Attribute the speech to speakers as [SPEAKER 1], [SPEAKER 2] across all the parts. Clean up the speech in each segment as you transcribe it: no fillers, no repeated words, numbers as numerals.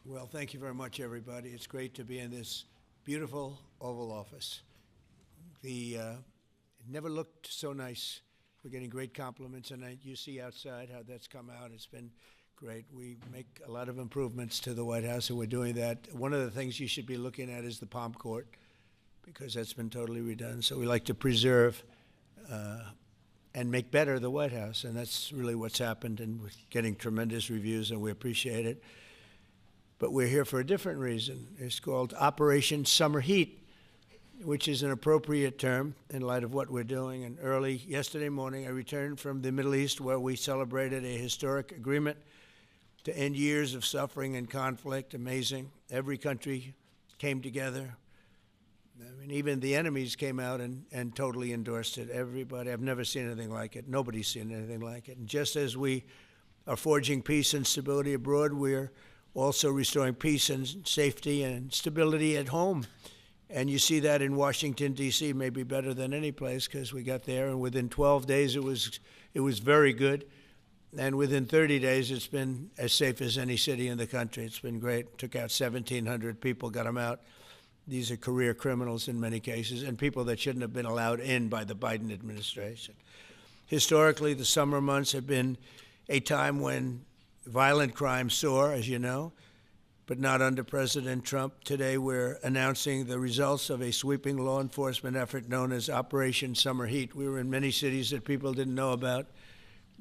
[SPEAKER 1] Well, thank you very much, everybody. It's great to be in this beautiful Oval Office. It never looked so nice. We're getting great compliments, and you see outside how that's come out. It's been great. We make a lot of improvements to the White House, and we're doing that. One of the things you should be looking at is the Palm Court, because that's been totally redone. So we like to preserve and make better the White House, and that's really what's happened, and we're getting tremendous reviews, and we appreciate it. But we're here for a different reason. It's called Operation Summer Heat, which is an appropriate term in light of what we're doing. And early yesterday morning, I returned from the Middle East, where we celebrated a historic agreement to end years of suffering and conflict. Amazing. Every country came together. I mean, even the enemies came out and totally endorsed it. Everybody, I've never seen anything like it. Nobody's seen anything like it. And just as we are forging peace and stability abroad, we're also restoring peace and safety and stability at home. And you see that in Washington, D.C., maybe better than any place, because we got there, and within 12 days it was very good. And within 30 days, it's been as safe as any city in the country. It's been great. Took out 1,700 people, got them out. These are career criminals in many cases, and people that shouldn't have been allowed in by the Biden administration. Historically, the summer months have been a time when violent crime soar, as you know, but not under President Trump. Today, we're announcing the results of a sweeping law enforcement effort known as Operation Summer Heat. We were in many cities that people didn't know about.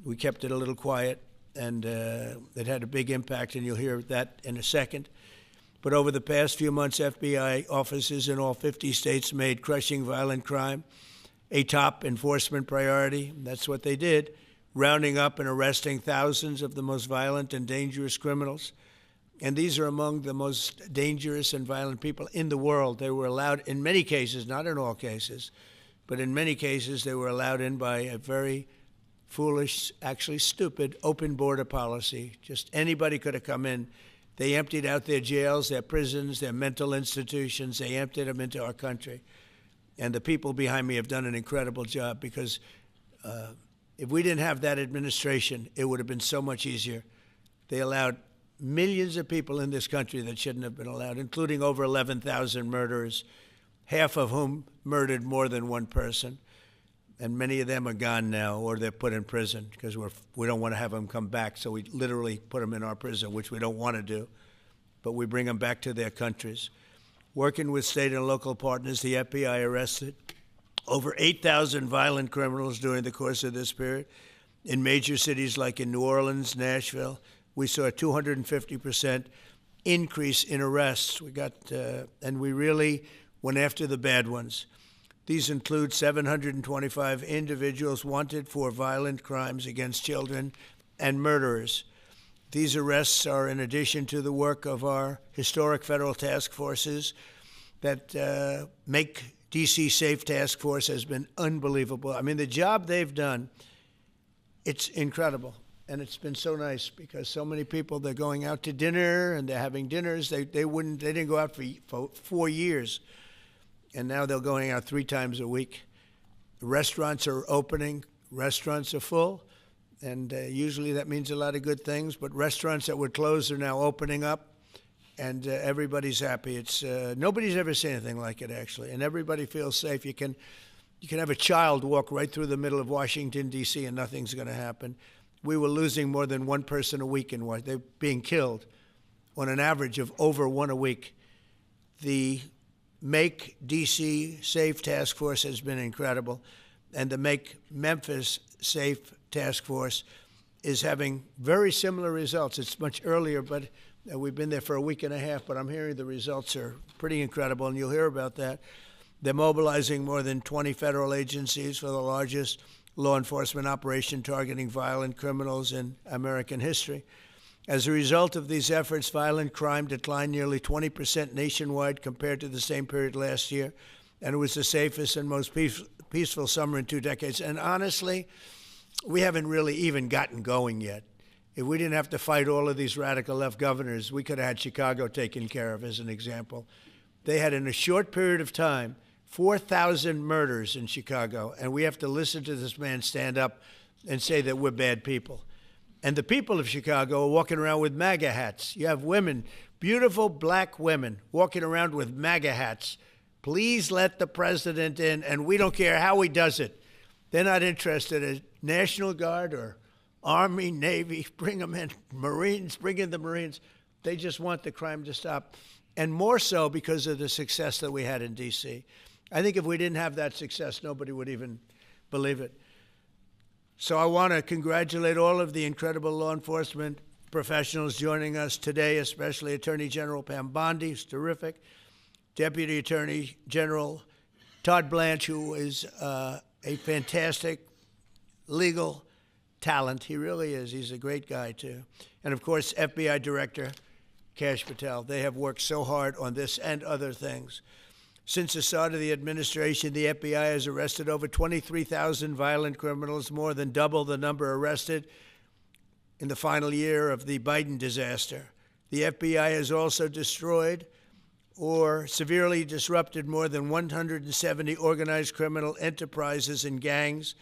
[SPEAKER 1] We kept it a little quiet, and it had a big impact, and you'll hear that in a second. But over the past few months, FBI offices in all 50 states made crushing violent crime a top enforcement priority. That's what they did, rounding up and arresting thousands of the most violent and dangerous criminals. And these are among the most dangerous and violent people in the world. They were allowed, in many cases, not in all cases, but in many cases, they were allowed in by a very foolish, actually stupid, open border policy. Just anybody could have come in. They emptied out their jails, their prisons, their mental institutions. They emptied them into our country. And the people behind me have done an incredible job, because if we didn't have that administration, it would have been so much easier. They allowed millions of people in this country that shouldn't have been allowed, including over 11,000 murderers, half of whom murdered more than one person. And many of them are gone now, or they're put in prison, because we don't want to have them come back. So we literally put them in our prison, which we don't want to do. But we bring them back to their countries. Working with state and local partners, the FBI arrested over 8,000 violent criminals during the course of this period. In major cities like in New Orleans, Nashville, we saw a 250% increase in arrests. And we really went after the bad ones. These include 725 individuals wanted for violent crimes against children and murderers. These arrests are in addition to the work of our historic federal task forces that Make D.C. Safe Task Force has been unbelievable. I mean, the job they've done, it's incredible. And it's been so nice, because so many people, they're going out to dinner and they're having dinners. They didn't go out for 4 years. And now they're going out 3 times a week. Restaurants are opening. Restaurants are full. And usually that means a lot of good things. But restaurants that were closed are now opening up. And everybody's happy. It's nobody's ever seen anything like it, actually. And everybody feels safe. You can have a child walk right through the middle of Washington, D.C., and nothing's going to happen. We were losing more than one person a week in Washington. They're being killed on an average of over one a week. The Make D.C. Safe Task Force has been incredible. And the Make Memphis Safe Task Force is having very similar results. It's much earlier, but we've been there for a week and a half, but I'm hearing the results are pretty incredible, and you'll hear about that. They're mobilizing more than 20 federal agencies for the largest law enforcement operation targeting violent criminals in American history. As a result of these efforts, violent crime declined nearly 20% nationwide compared to the same period last year, and it was the safest and most peaceful summer in 2 decades. And honestly, we haven't really even gotten going yet. If we didn't have to fight all of these radical left governors, we could have had Chicago taken care of, as an example. They had, in a short period of time, 4,000 murders in Chicago, and we have to listen to this man stand up and say that we're bad people. And the people of Chicago are walking around with MAGA hats. You have women, beautiful black women, walking around with MAGA hats. Please let the president in, and we don't care how he does it. They're not interested in National Guard or Army, Navy, bring them in, Marines, bring in the Marines. They just want the crime to stop. And more so because of the success that we had in D.C. I think if we didn't have that success, nobody would even believe it. So I want to congratulate all of the incredible law enforcement professionals joining us today, especially Attorney General Pam Bondi, who's terrific, Deputy Attorney General Todd Blanche, who is a fantastic legal talent. He really is. He's a great guy, too. And, of course, FBI Director Kash Patel. They have worked so hard on this and other things. Since the start of the administration, the FBI has arrested over 23,000 violent criminals, more than double the number arrested in the final year of the Biden disaster. The FBI has also destroyed or severely disrupted more than 170 organized criminal enterprises and gangs,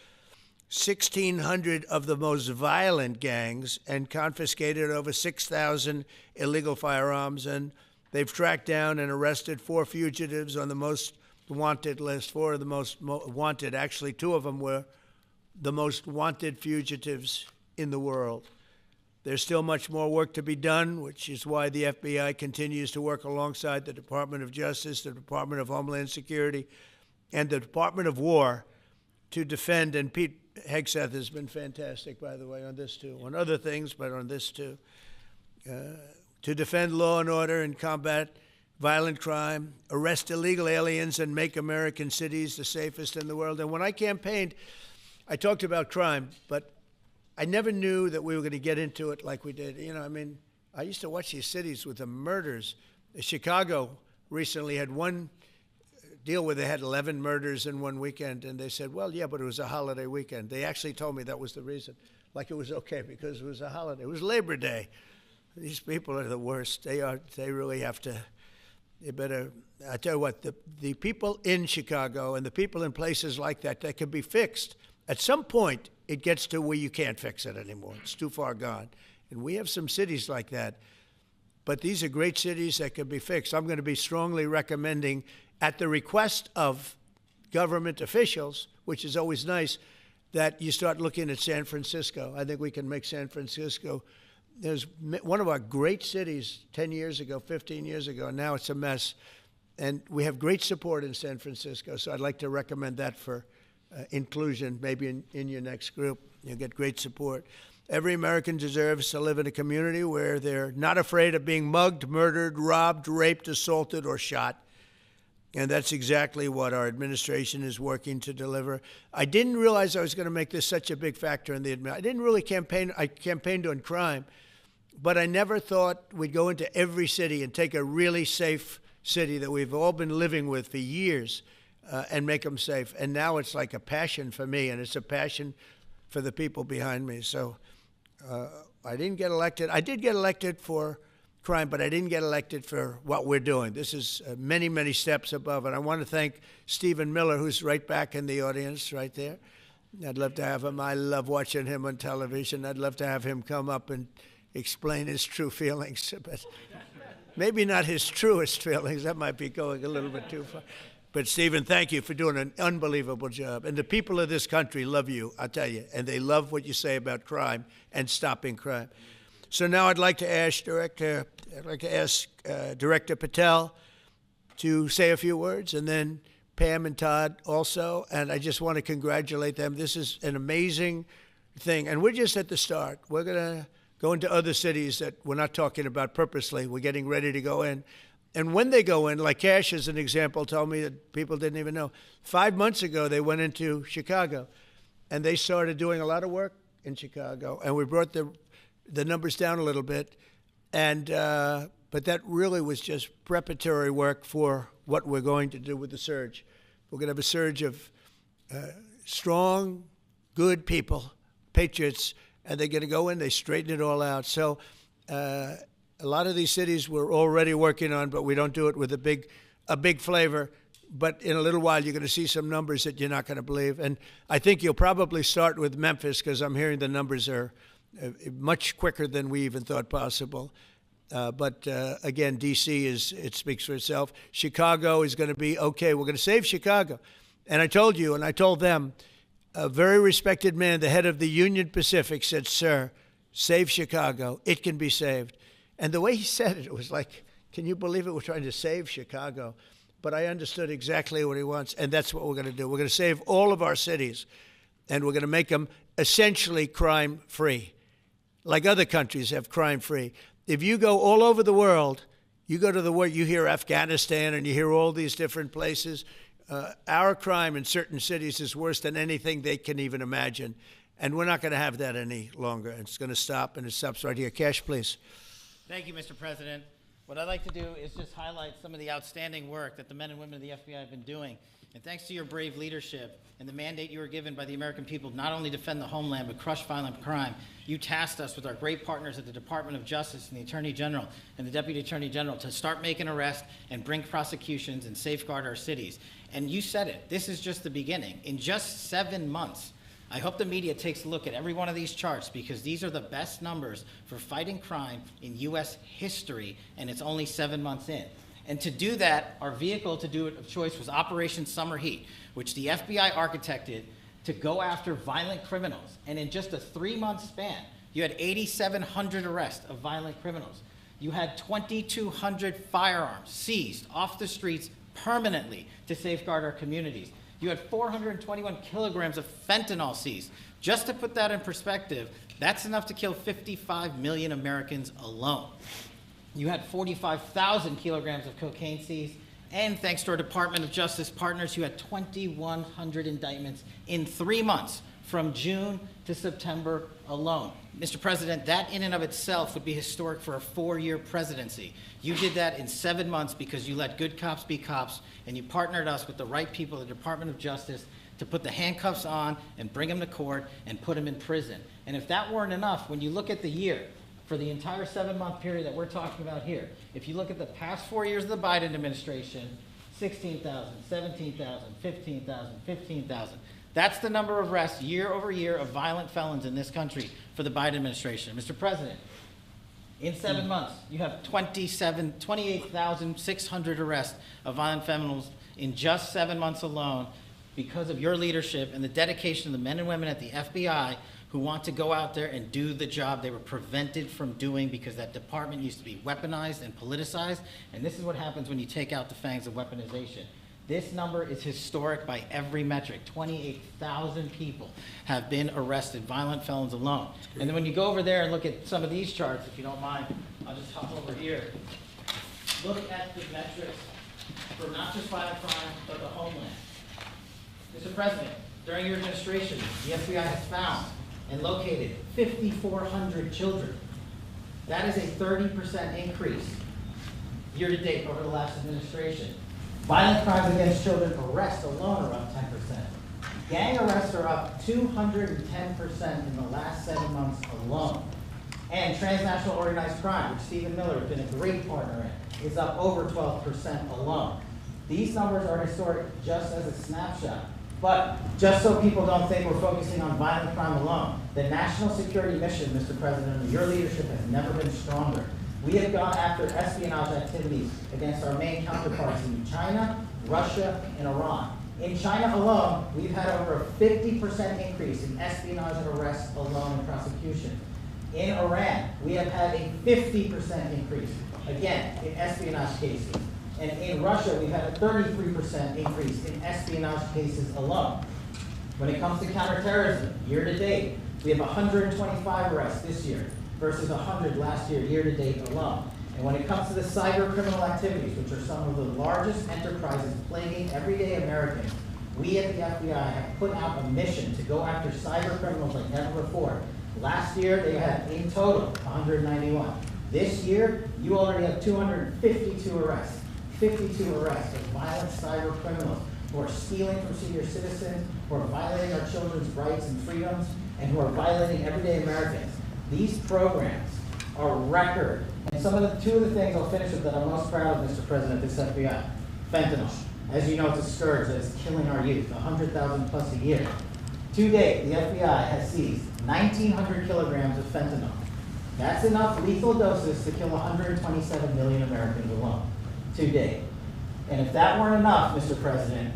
[SPEAKER 1] 1,600 of the most violent gangs, and confiscated over 6,000 illegal firearms. And they've tracked down and arrested 4 fugitives on the most wanted list, 4 of the most wanted. Actually, 2 of them were the most wanted fugitives in the world. There's still much more work to be done, which is why the FBI continues to work alongside the Department of Justice, the Department of Homeland Security, and the Department of War to defend. And Pete Hegseth has been fantastic, by the way, on this too, on other things, but on this too, to defend law and order and combat violent crime, arrest illegal aliens, and make American cities the safest in the world. And when I campaigned, I talked about crime, but I never knew that we were going to get into it like we did. You know, I mean, I used to watch these cities with the murders. Chicago recently had one deal where they had 11 murders in one weekend, and they said, well, yeah, but it was a holiday weekend. They actually told me that was the reason, like it was okay because it was a holiday. It was Labor Day. These people are the worst. They really have to, they better, I tell you what, the people in Chicago and the people in places like that can be fixed. At some point, it gets to where you can't fix it anymore. It's too far gone. And we have some cities like that. But these are great cities that can be fixed. I'm going to be strongly recommending, at the request of government officials, which is always nice, that you start looking at San Francisco. I think we can make San Francisco. There's one of our great cities 10 years ago, 15 years ago, and now it's a mess. And we have great support in San Francisco, so I'd like to recommend that for inclusion, maybe in your next group. You'll get great support. Every American deserves to live in a community where they're not afraid of being mugged, murdered, robbed, raped, assaulted, or shot. And that's exactly what our administration is working to deliver. I didn't realize I was going to make this such a big factor in the administration. I didn't really campaign. I campaigned on crime, but I never thought we'd go into every city and take a really safe city that we've all been living with for years and make them safe. And now it's like a passion for me, and it's a passion for the people behind me. So I didn't get elected. I did get elected for crime, but I didn't get elected for what we're doing. This is many, many steps above. And I want to thank Stephen Miller, who's right back in the audience right there. I'd love to have him. I love watching him on television. I'd love to have him come up and explain his true feelings. But maybe not his truest feelings. That might be going a little bit too far. But, Stephen, thank you for doing an unbelievable job. And the people of this country love you, I'll tell you. And they love what you say about crime and stopping crime. So now I'd like to ask Director Patel to say a few words, and then Pam and Todd also. And I just want to congratulate them. This is an amazing thing. And we're just at the start. We're going to go into other cities that we're not talking about purposely. We're getting ready to go in. And when they go in, like Kash as an example told me that people didn't even know. 5 months ago, they went into Chicago, and they started doing a lot of work in Chicago. And we brought the numbers down a little bit. And but that really was just preparatory work for what we're going to do with the surge. We're going to have a surge of strong, good people, patriots, and they're going to go in, they straighten it all out. So a lot of these cities we're already working on, but we don't do it with a big flavor. But in a little while, you're going to see some numbers that you're not going to believe. And I think you'll probably start with Memphis, because I'm hearing the numbers are much quicker than we even thought possible. But again, D.C. it speaks for itself. Chicago is going to be okay. We're going to save Chicago. And I told you, and I told them, a very respected man, the head of the Union Pacific, said, "Sir, save Chicago. It can be saved." And the way he said it, it was like, can you believe it? We're trying to save Chicago. But I understood exactly what he wants, and that's what we're going to do. We're going to save all of our cities, and we're going to make them essentially crime-free, like other countries have crime-free. If you go all over the world, you go to the world, you hear Afghanistan and you hear all these different places. Our crime in certain cities is worse than anything they can even imagine. And we're not going to have that any longer. It's going to stop, and it stops right here. Kash, please.
[SPEAKER 2] Thank you, Mr. President. What I'd like to do is just highlight some of the outstanding work that the men and women of the FBI have been doing. And thanks to your brave leadership and the mandate you were given by the American people to not only defend the homeland but crush violent crime, you tasked us with our great partners at the Department of Justice and the Attorney General and the Deputy Attorney General to start making arrests and bring prosecutions and safeguard our cities. And you said it, this is just the beginning. In just 7 months, I hope the media takes a look at every one of these charts, because these are the best numbers for fighting crime in U.S. history, and it's only 7 months in. And to do that, our vehicle to do it of choice was Operation Summer Heat, which the FBI architected to go after violent criminals. And in just a 3-month span, you had 8,700 arrests of violent criminals. You had 2,200 firearms seized off the streets permanently to safeguard our communities. You had 421 kilograms of fentanyl seized. Just to put that in perspective, that's enough to kill 55 million Americans alone. You had 45,000 kilograms of cocaine seized, and thanks to our Department of Justice partners, you had 2,100 indictments in 3 months, from June to September alone. Mr. President, that in and of itself would be historic for a 4-year presidency. You did that in 7 months because you let good cops be cops, and you partnered us with the right people at the Department of Justice to put the handcuffs on and bring them to court and put them in prison. And if that weren't enough, when you look at the year, for the entire 7-month period that we're talking about here, if you look at the past 4 years of the Biden administration, 16,000, 17,000, 15,000, 15,000. That's the number of arrests year over year of violent felons in this country for the Biden administration. Mr. President, in 7 months, you have 28,600 arrests of violent felons in just 7 months alone, because of your leadership and the dedication of the men and women at the FBI who want to go out there and do the job they were prevented from doing because that department used to be weaponized and politicized. And this is what happens when you take out the fangs of weaponization. This number is historic by every metric. 28,000 people have been arrested, violent felons alone. And then when you go over there and look at some of these charts, if you don't mind, I'll just hop over here. Look at the metrics for not just violent crime, but the homeland. Mr. President, during your administration, the FBI has found and located 5,400 children. That is a 30% increase year to date over the last administration. Violent crimes against children arrests alone are up 10%. Gang arrests are up 210% in the last 7 months alone. And transnational organized crime, which Stephen Miller has been a great partner in, is up over 12% alone. These numbers are historic just as a snapshot. But just so people don't think we're focusing on violent crime alone, the national security mission, Mr. President, under your leadership has never been stronger. We have gone after espionage activities against our main counterparts in China, Russia, and Iran. In China alone, we've had over a 50% increase in espionage arrests alone in prosecution. In Iran, we have had a 50% increase, again, in espionage cases. And in Russia, we've had a 33% increase in espionage cases alone. When it comes to counterterrorism, year to date, we have 125 arrests this year versus 100 last year, year to date alone. And when it comes to the cyber criminal activities, which are some of the largest enterprises plaguing everyday Americans, we at the FBI have put out a mission to go after cyber criminals like never before. Last year, they had in total 191. This year, you already have 252 arrests. 52 arrests of violent cyber criminals who are stealing from senior citizens, who are violating our children's rights and freedoms, and who are violating everyday Americans. These programs are record. And two of the things I'll finish with that I'm most proud of, Mr. President, this FBI. Fentanyl. As you know, it's a scourge that is killing our youth, 100,000 plus a year. To date, the FBI has seized 1,900 kilograms of fentanyl. That's enough lethal doses to kill 127 million Americans alone, to date. And if that weren't enough, Mr. President,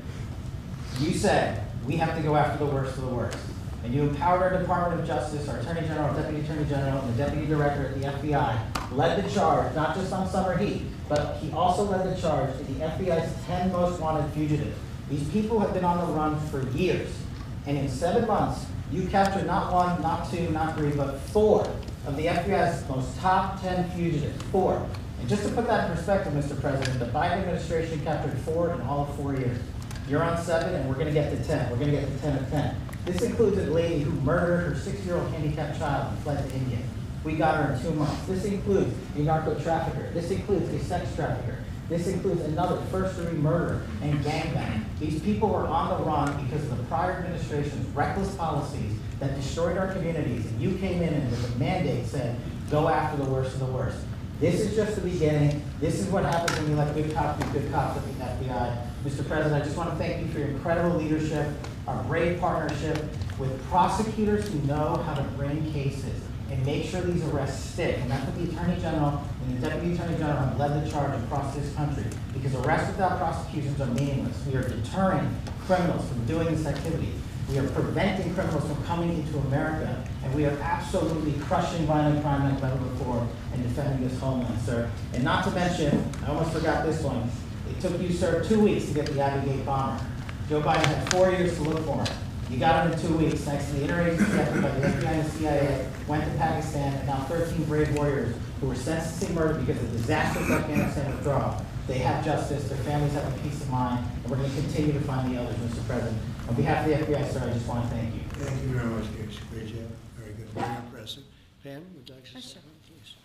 [SPEAKER 2] you said we have to go after the worst of the worst. And you empowered our Department of Justice, our Attorney General, Deputy Attorney General, and the Deputy Director at the FBI, led the charge, not just on summer heat, but he also led the charge to the FBI's 10 most wanted fugitives. These people have been on the run for years. And in 7 months, you captured not 1, not 2, not 3, but 4 of the FBI's most top 10 fugitives. 4. And just to put that in perspective, Mr. President, the Biden administration captured 4 in all of 4 years. You're on 7, and we're going to get to 10. We're going to get to 10 of 10. This includes a lady who murdered her 6-year-old handicapped child and fled to India. We got her in 2 months. This includes a narco trafficker. This includes a sex trafficker. This includes another first-degree murderer and gangbang. These people were on the run because of the prior administration's reckless policies that destroyed our communities. And you came in and with a mandate said, go after the worst of the worst. This is just the beginning. This is what happens when you let good cops be good cops at the FBI. Mr. President, I just want to thank you for your incredible leadership, our brave partnership with prosecutors who know how to bring cases and make sure these arrests stick. And that's what the Attorney General and the Deputy Attorney General have led the charge across this country. Because arrests without prosecutions are meaningless. We are deterring criminals from doing this activity. We are preventing criminals from coming into America. And we are absolutely crushing violent crime like never before and defending this homeland, sir. And not to mention, I almost forgot this one. It took you, sir, 2 weeks to get the Abbey Gate bomber. Joe Biden had 4 years to look for him. You got him in 2 weeks, thanks to the interagency effort by the FBI and the CIA, went to Pakistan, and now 13 brave warriors who were sentenced to murder because of disastrous Afghanistan withdrawal. They have justice, their families have a peace of mind, and we're going to continue to find the others, Mr. President. On behalf of the FBI, sir, I just want to thank you.
[SPEAKER 1] Thank you very much, Kash. Great job. Very good. Very impressive. Pam, would you like to say something, please?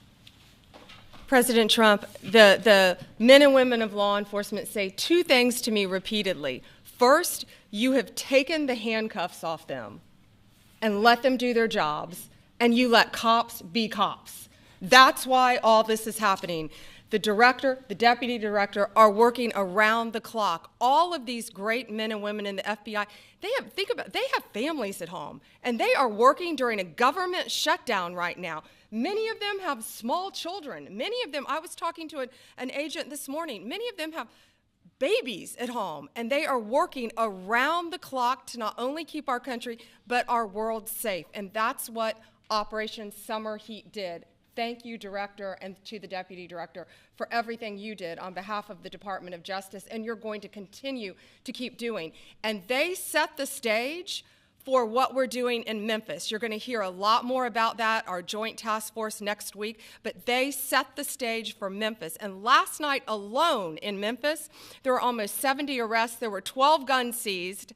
[SPEAKER 3] President Trump, the men and women of law enforcement say 2 things to me repeatedly. First, you have taken the handcuffs off them and let them do their jobs, and you let cops be cops. That's why all this is happening. The director, the deputy director are working around the clock. All of these great men and women in the FBI, they have families at home, and they are working during a government shutdown right now. Many of them have small children. Many of them, I was talking to an agent this morning, many of them have babies at home, and they are working around the clock to not only keep our country, but our world safe. And that's what Operation Summer Heat did. Thank you, Director, and to the Deputy Director for everything you did on behalf of the Department of Justice, and you're going to continue to keep doing. And they set the stage for what we're doing in Memphis. You're going to hear a lot more about that, our joint task force next week, but they set the stage for Memphis. And last night alone in Memphis, there were almost 70 arrests. There were 12 guns seized,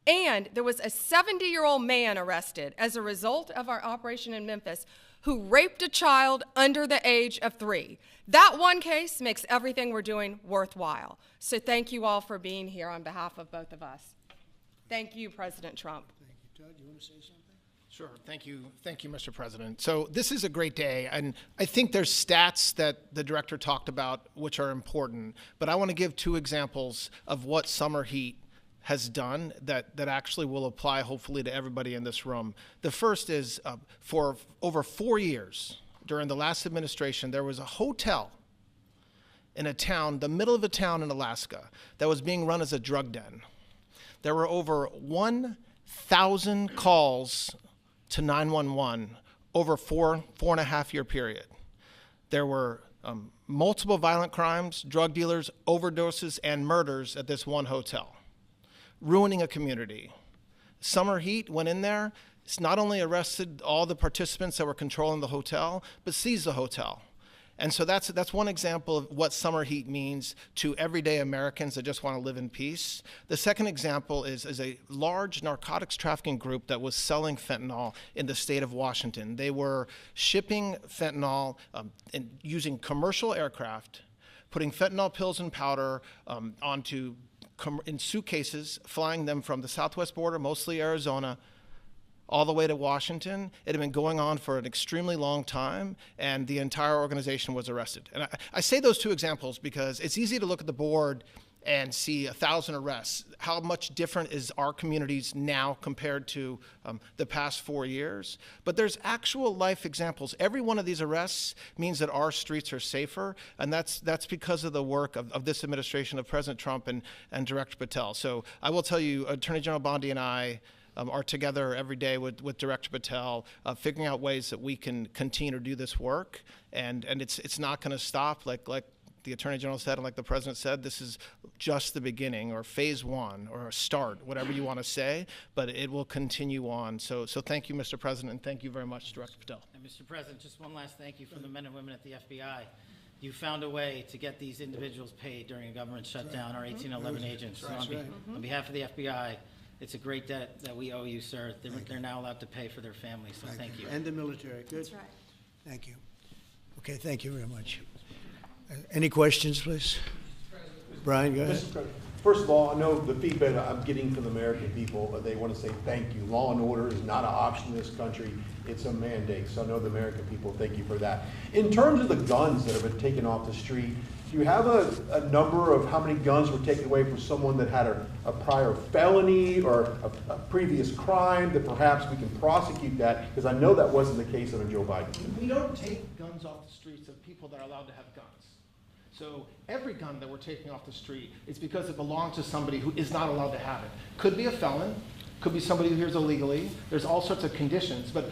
[SPEAKER 3] and there was a 70-year-old man arrested as a result of our operation in Memphis who raped a child under the age of 3. That one case makes everything we're doing worthwhile. So thank you all for being here on behalf of both of us. Thank you, President Trump.
[SPEAKER 1] Thank you. Todd, do you want to say something?
[SPEAKER 4] Sure. Thank you, Mr. President. So this is a great day, and I think there's stats that the director talked about which are important, but I want to give 2 examples of what summer heat has done that actually will apply hopefully to everybody in this room. The first is for over 4 years during the last administration, there was a hotel in a town, the middle of a town in Alaska, that was being run as a drug den. There were over 1,000 calls to 911 over 4.5 year period. There were multiple violent crimes, drug dealers, overdoses, and murders at this one hotel, ruining a community. Summer Heat went in there. It's not only arrested all the participants that were controlling the hotel, but seized the hotel. And so that's one example of what summer heat means to everyday Americans that just want to live in peace. The second example is a large narcotics trafficking group that was selling fentanyl in the state of Washington. They were shipping fentanyl and using commercial aircraft, putting fentanyl pills and powder in suitcases, flying them from the southwest border, mostly Arizona, all the way to Washington. It had been going on for an extremely long time, and the entire organization was arrested. And I say those 2 examples because it's easy to look at the board and see 1,000 arrests, how much different is our communities now compared to the past 4 years? But there's actual life examples. Every one of these arrests means that our streets are safer, and that's because of the work of this administration, of President Trump and Director Patel. So I will tell you, Attorney General Bondi and I are together every day with Director Patel, figuring out ways that we can continue to do this work, and it's not going to stop. Like the Attorney General said, and like the President said, this is just the beginning, or phase one, or a start, whatever you want to say, but it will continue on. So thank you, Mr. President, and thank you very much, Director Patel.
[SPEAKER 2] And Mr. President, just one last thank you from the men and women at the FBI. You found a way to get these individuals paid during a government shutdown, our 1811 agents. So on behalf of the FBI, it's a great debt that we owe you, sir. They're now allowed to pay for their families, so thank you.
[SPEAKER 1] And the military. Good.
[SPEAKER 3] That's right.
[SPEAKER 1] Thank you. Okay, thank you very much. Any questions, please? Brian, go ahead.
[SPEAKER 5] Mr. President, first of all, I know the feedback I'm getting from the American people, they want to say thank you. Law and order is not an option in this country. It's a mandate. So I know the American people thank you for that. In terms of the guns that have been taken off the street, do you have a number of how many guns were taken away from someone that had a prior felony or a previous crime that perhaps we can prosecute that? Because I know that wasn't the case under Joe Biden.
[SPEAKER 4] We don't take guns off the streets of people that are allowed to have guns. So every gun that we're taking off the street is because it belongs to somebody who is not allowed to have it. Could be a felon, could be somebody who hears illegally. There's all sorts of conditions. But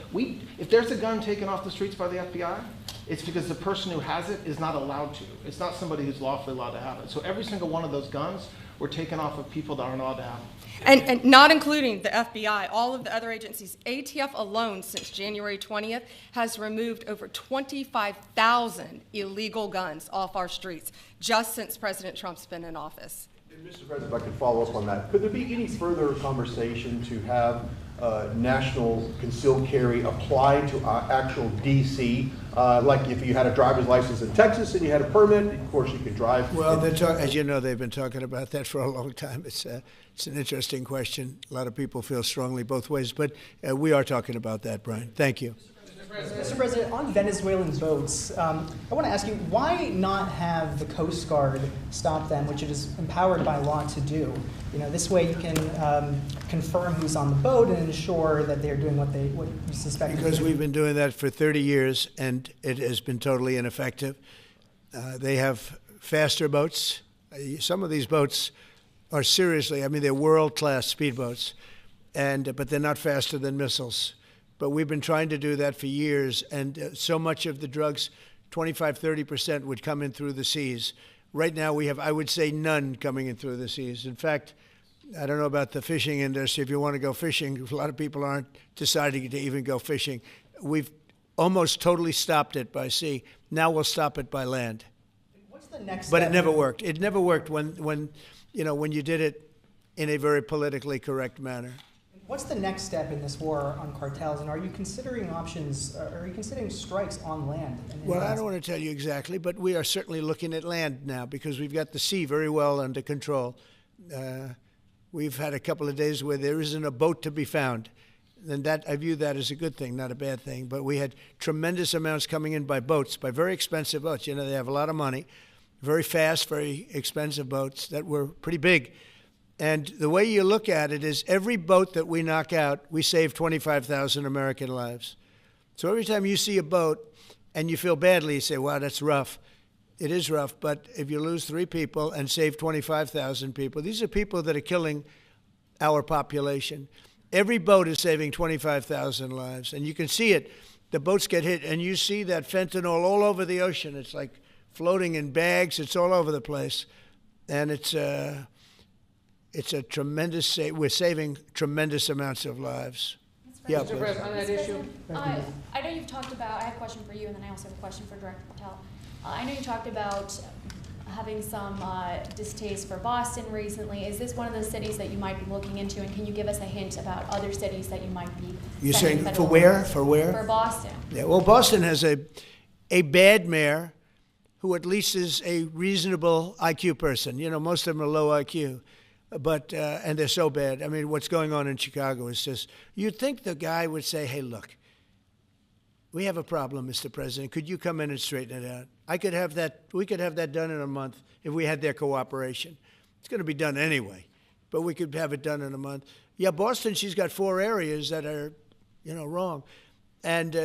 [SPEAKER 4] if there's a gun taken off the streets by the FBI, it's because the person who has it is not allowed to. It's not somebody who's lawfully allowed to have it. So every single one of those guns were taken off of people that aren't allowed to have them.
[SPEAKER 3] And not including the FBI, all of the other agencies. ATF alone, since January 20th, has removed over 25,000 illegal guns off our streets, just since President Trump's been in office.
[SPEAKER 5] And Mr. President, if I could follow up on that, could there be any further conversation to have national concealed carry applied to actual DC? Like if you had a driver's license in Texas and you had a permit, of course you could drive.
[SPEAKER 1] Well, as you know, they've been talking about that for a long time. It's an interesting question. A lot of people feel strongly both ways, but we are talking about that, Brian. Thank you.
[SPEAKER 6] Mr. President, on Venezuelan boats, I want to ask you, why not have the Coast Guard stop them, which it is empowered by law to do? You know, this way you can confirm who's on the boat and ensure that they're doing what you suspect.
[SPEAKER 1] Because we've been doing that for 30 years, and it has been totally ineffective. They have faster boats. Some of these boats are seriously, I mean, they're world-class speedboats, but they're not faster than missiles. But we've been trying to do that for years, and so much of the drugs, 25–30%, would come in through the seas. Right now we have, I would say, none coming in through the seas. In fact, I don't know about the fishing industry. If you want to go fishing, a lot of people aren't deciding to even go fishing. We've almost totally stopped it by sea. Now we'll stop it by land.
[SPEAKER 6] What's the next
[SPEAKER 1] But
[SPEAKER 6] step?
[SPEAKER 1] it never worked. It never worked when you did it in a very politically correct manner.
[SPEAKER 6] What's the next step in this war on cartels, and are you considering options, are you considering strikes on land?
[SPEAKER 1] Well, I don't want to tell you exactly, but we are certainly looking at land now because we've got the sea very well under control. We've had a couple of days where there isn't a boat to be found. And that, I view that as a good thing, not a bad thing. But we had tremendous amounts coming in by boats, by very expensive boats. You know, they have a lot of money, very fast, very expensive boats that were pretty big. And the way you look at it is every boat that we knock out, we save 25,000 American lives. So every time you see a boat and you feel badly, you say, wow, that's rough. It is rough, but if you lose 3 people and save 25,000 people, these are people that are killing our population. Every boat is saving 25,000 lives, and you can see it. The boats get hit, and you see that fentanyl all over the ocean. It's like floating in bags. It's all over the place, and it's a tremendous. We're saving tremendous amounts of lives. Yeah,
[SPEAKER 7] Mr.
[SPEAKER 1] please.
[SPEAKER 7] President, on that issue.
[SPEAKER 8] I know you've talked about, I have a question for you, and then I also have a question for Director Patel. I know you talked about having some distaste for Boston recently. Is this one of those cities that you might be looking into, and can you give us a hint about other cities that you might be
[SPEAKER 1] You're
[SPEAKER 8] sending
[SPEAKER 1] saying
[SPEAKER 8] federal
[SPEAKER 1] for where?
[SPEAKER 8] funds?
[SPEAKER 1] For where?
[SPEAKER 8] For Boston.
[SPEAKER 1] Yeah, well, Boston has a bad mayor who at least is a reasonable IQ person. You know, most of them are low IQ. But and they're so bad. I mean, what's going on in Chicago is just, you'd think the guy would say, hey, look, we have a problem, Mr. President. Could you come in and straighten it out? We could have that done in a month if we had their cooperation. It's going to be done anyway, but we could have it done in a month. Yeah, Boston, she's got 4 areas that are, wrong. And,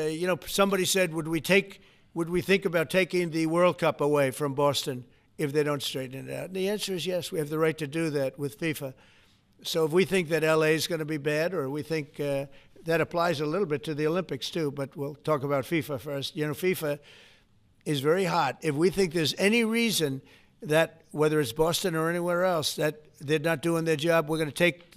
[SPEAKER 1] somebody said, would we think about taking the World Cup away from Boston if they don't straighten it out? And the answer is yes. We have the right to do that with FIFA. So if we think that LA is going to be bad, or we think that applies a little bit to the Olympics too, but we'll talk about FIFA first. FIFA is very hot. If we think there's any reason that, whether it's Boston or anywhere else, that they're not doing their job, we're going to take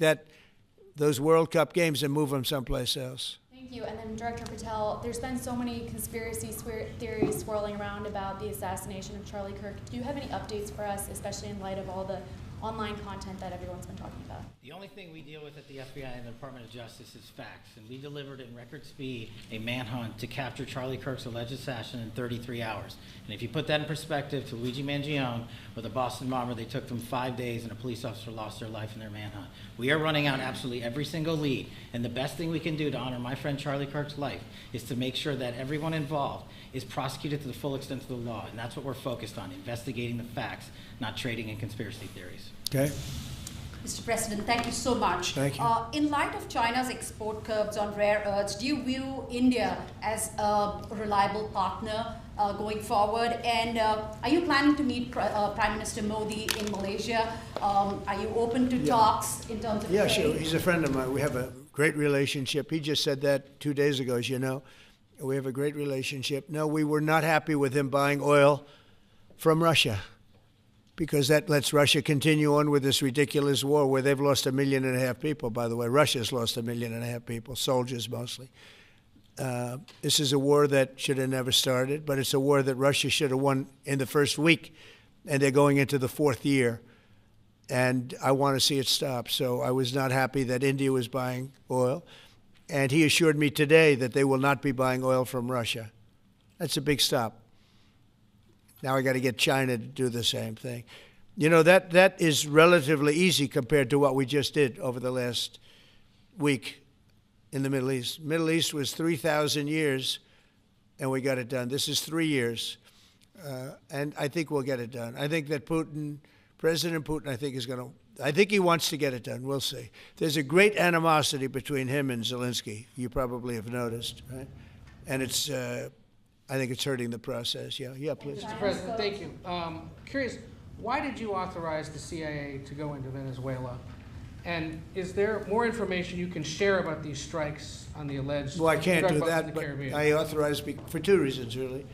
[SPEAKER 1] those World Cup games and move them someplace else.
[SPEAKER 8] Thank you. And then Director Patel, there's been so many conspiracy theories swirling around about the assassination of Charlie Kirk. Do you have any updates for us, especially in light of all the online content that everyone's been talking about?
[SPEAKER 2] The only thing we deal with at the FBI and the Department of Justice is facts, and we delivered in record speed a manhunt to capture Charlie Kirk's alleged assassin in 33 hours. And if you put that in perspective to Luigi Mangione or the Boston bomber, they took them 5 days and a police officer lost their life in their manhunt. We are running out absolutely every single lead, and the best thing we can do to honor my friend Charlie Kirk's life is to make sure that everyone involved is prosecuted to the full extent of the law, and that's what we're focused on, investigating the facts, not trading in conspiracy theories.
[SPEAKER 1] Okay.
[SPEAKER 7] Mr. President, thank you so much.
[SPEAKER 1] Thank you.
[SPEAKER 7] In light of China's export curbs on rare earths, do you view India as a reliable partner going forward? And are you planning to meet Prime Minister Modi in Malaysia? Are you open to talks in terms of
[SPEAKER 1] Yeah,
[SPEAKER 7] trade?
[SPEAKER 1] sure. He's a friend of mine. We have a great relationship. He just said that 2 days ago, as you know. We have a great relationship. No, we were not happy with him buying oil from Russia, because that lets Russia continue on with this ridiculous war where they've lost 1.5 million people, by the way. Russia's lost 1.5 million people, soldiers mostly. This is a war that should have never started, but it's a war that Russia should have won in the first week, and they're going into the 4th year. And I want to see it stop. So I was not happy that India was buying oil. And he assured me today that they will not be buying oil from Russia. That's a big stop. Now I got to get China to do the same thing. That is relatively easy compared to what we just did over the last week in the Middle East. Middle East was 3,000 years, and we got it done. This is 3 years, and I think we'll get it done. I think that President Putin, I think he wants to get it done. We'll see. There's a great animosity between him and Zelensky. You probably have noticed, right? And I think it's hurting the process. Yeah, please.
[SPEAKER 9] Mr. President, thank you. Curious, why did you authorize the CIA to go into Venezuela? And is there more information you can share about these strikes on the alleged
[SPEAKER 1] Well, I can't
[SPEAKER 9] drug
[SPEAKER 1] do
[SPEAKER 9] busts in
[SPEAKER 1] that,
[SPEAKER 9] the
[SPEAKER 1] but
[SPEAKER 9] Caribbean?
[SPEAKER 1] I authorized for 2 reasons, really.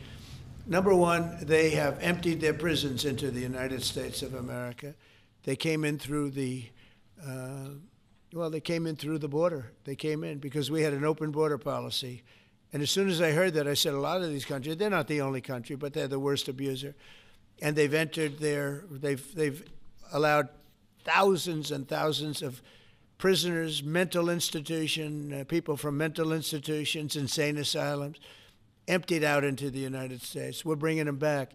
[SPEAKER 1] Number one, they have emptied their prisons into the United States of America. They came in through the border. They came in because we had an open border policy. And as soon as I heard that, I said, a lot of these countries, they're not the only country, but they're the worst abuser. And they've entered they've allowed thousands and thousands of prisoners, mental institution, people from mental institutions, insane asylums, emptied out into the United States. We're bringing them back,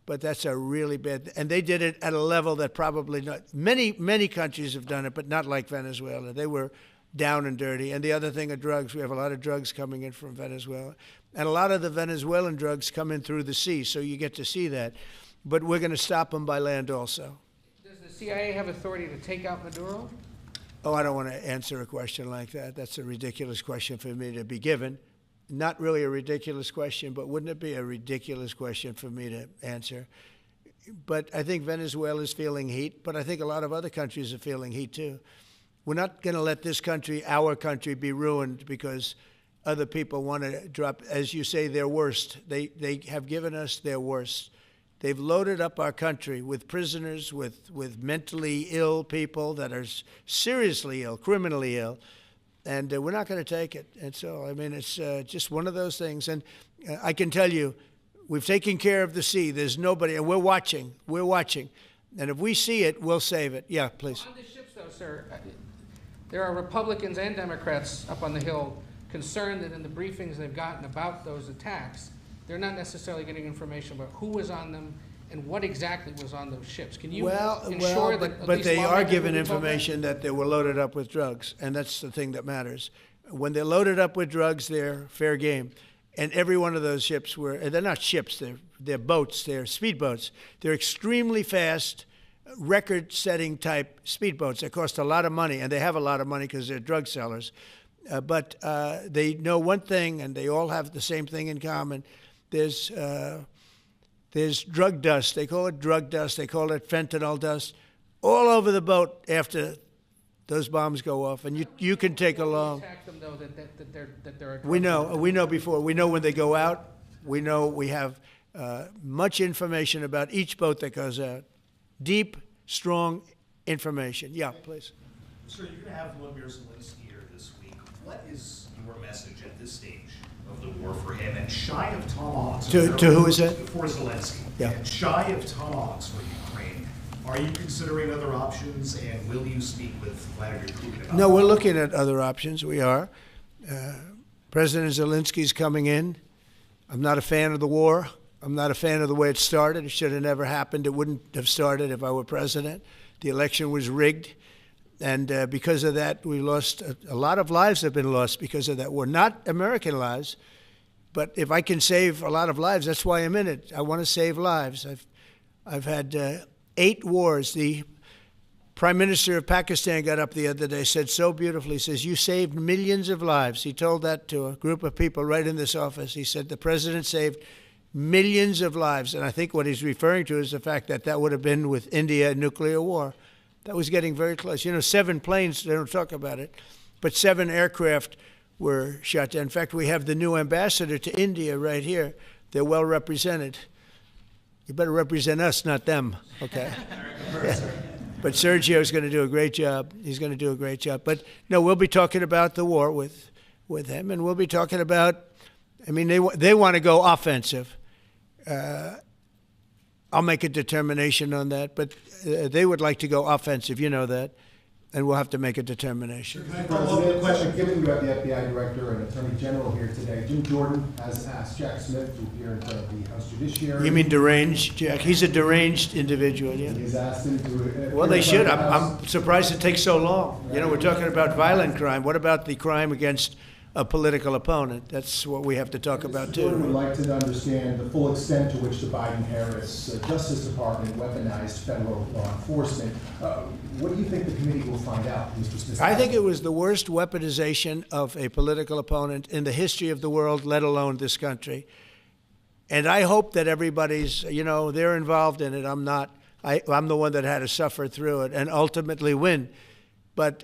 [SPEAKER 1] but that's a really bad, and they did it at a level that probably not, many countries have done it, but not like Venezuela. They were down and dirty. And the other thing are drugs. We have a lot of drugs coming in from Venezuela. And a lot of the Venezuelan drugs come in through the sea, so you get to see that. But we're going to stop them by land also.
[SPEAKER 9] Does the CIA have authority to take out Maduro?
[SPEAKER 1] Oh, I don't want to answer a question like that. That's a ridiculous question for me to be given. Not really a ridiculous question, but wouldn't it be a ridiculous question for me to answer? But I think Venezuela is feeling heat, but I think a lot of other countries are feeling heat too. We're not going to let this country, our country, be ruined because other people want to drop, as you say, their worst. They have given us their worst. They've loaded up our country with prisoners, with mentally ill people that are seriously ill, criminally ill, and we're not going to take it. And so, I mean, it's just one of those things. And I can tell you, we've taken care of the sea. There's nobody, and we're watching. We're watching. And if we see it, we'll save it. Yeah, please.
[SPEAKER 9] On the ships, though, sir, there are Republicans and Democrats up on the Hill concerned that in the briefings they've gotten about those attacks, they're not necessarily getting information about who was on them and what exactly was on those ships. Can you ensure that at
[SPEAKER 1] but
[SPEAKER 9] least
[SPEAKER 1] they are
[SPEAKER 9] lawmakers
[SPEAKER 1] given
[SPEAKER 9] will be told that?
[SPEAKER 1] information that they were loaded up with drugs, and that's the thing that matters. When they're loaded up with drugs, they're fair game. And every one of those ships they're not ships, they're boats, they're speedboats. They're extremely fast, record-setting type speedboats that cost a lot of money, and they have a lot of money because they're drug sellers. But they know one thing, and they all have the same thing in common. There's drug dust. They call it drug dust. They call it fentanyl dust all over the boat after those bombs go off. And you can take along.
[SPEAKER 9] Attack them, though, that they're a drug
[SPEAKER 1] We know before. We know when they go out. We know we have much information about each boat that goes out. Deep, strong information. Yeah, please.
[SPEAKER 10] Sir, you're going to have Vladimir Zelensky here this week. What is your message at this stage of the war for him? And shy of tomahawks.
[SPEAKER 1] To who is that?
[SPEAKER 10] For Zelensky.
[SPEAKER 1] Yeah.
[SPEAKER 10] And shy of tomahawks for Ukraine. Are you considering other options, and will you speak with Vladimir Putin about
[SPEAKER 1] No, we're looking at other options. We are. President Zelensky's coming in. I'm not a fan of the war. I'm not a fan of the way it started. It should have never happened. It wouldn't have started if I were president. The election was rigged. And because of that, we lost a lot of lives have been lost because of that war. Not American lives, but if I can save a lot of lives, that's why I'm in it. I want to save lives. I've had 8 wars. The Prime Minister of Pakistan got up the other day, said so beautifully, says, you saved millions of lives. He told that to a group of people right in this office. He said the president saved millions of lives. And I think what he's referring to is the fact that that would have been with India, a nuclear war. That was getting very close. 7 planes, they don't talk about it, but 7 aircraft were shot down. In fact, we have the new ambassador to India right here. They're well represented. You better represent us, not them, okay? But Sergio's going to do a great job. He's going to do a great job. But no, we'll be talking about the war with him, and we'll be talking about, they want to go offensive. I'll make a determination on that, but they would like to go offensive, you know that, and we'll have to make a determination.
[SPEAKER 11] Can I follow up the question? Given you have the FBI Director and Attorney General here today, Jim Jordan has asked Jack Smith to appear in front of the House Judiciary.
[SPEAKER 1] You mean deranged, Jack? He's a deranged individual, yeah.
[SPEAKER 11] He's asked him to
[SPEAKER 1] Well, they should. I'm surprised it takes so long. We're talking about violent crime. What about the crime against a political opponent? That's what we have to talk about, too.
[SPEAKER 11] Jordan would like to understand the full extent to which the Biden-Harris Justice Department weaponized federal law enforcement. What do you think the committee will find out, Mr. Smith?
[SPEAKER 1] I think it was the worst weaponization of a political opponent in the history of the world, let alone this country. And I hope that everybody's, they're involved in it. I'm not. I'm the one that had to suffer through it and ultimately win. But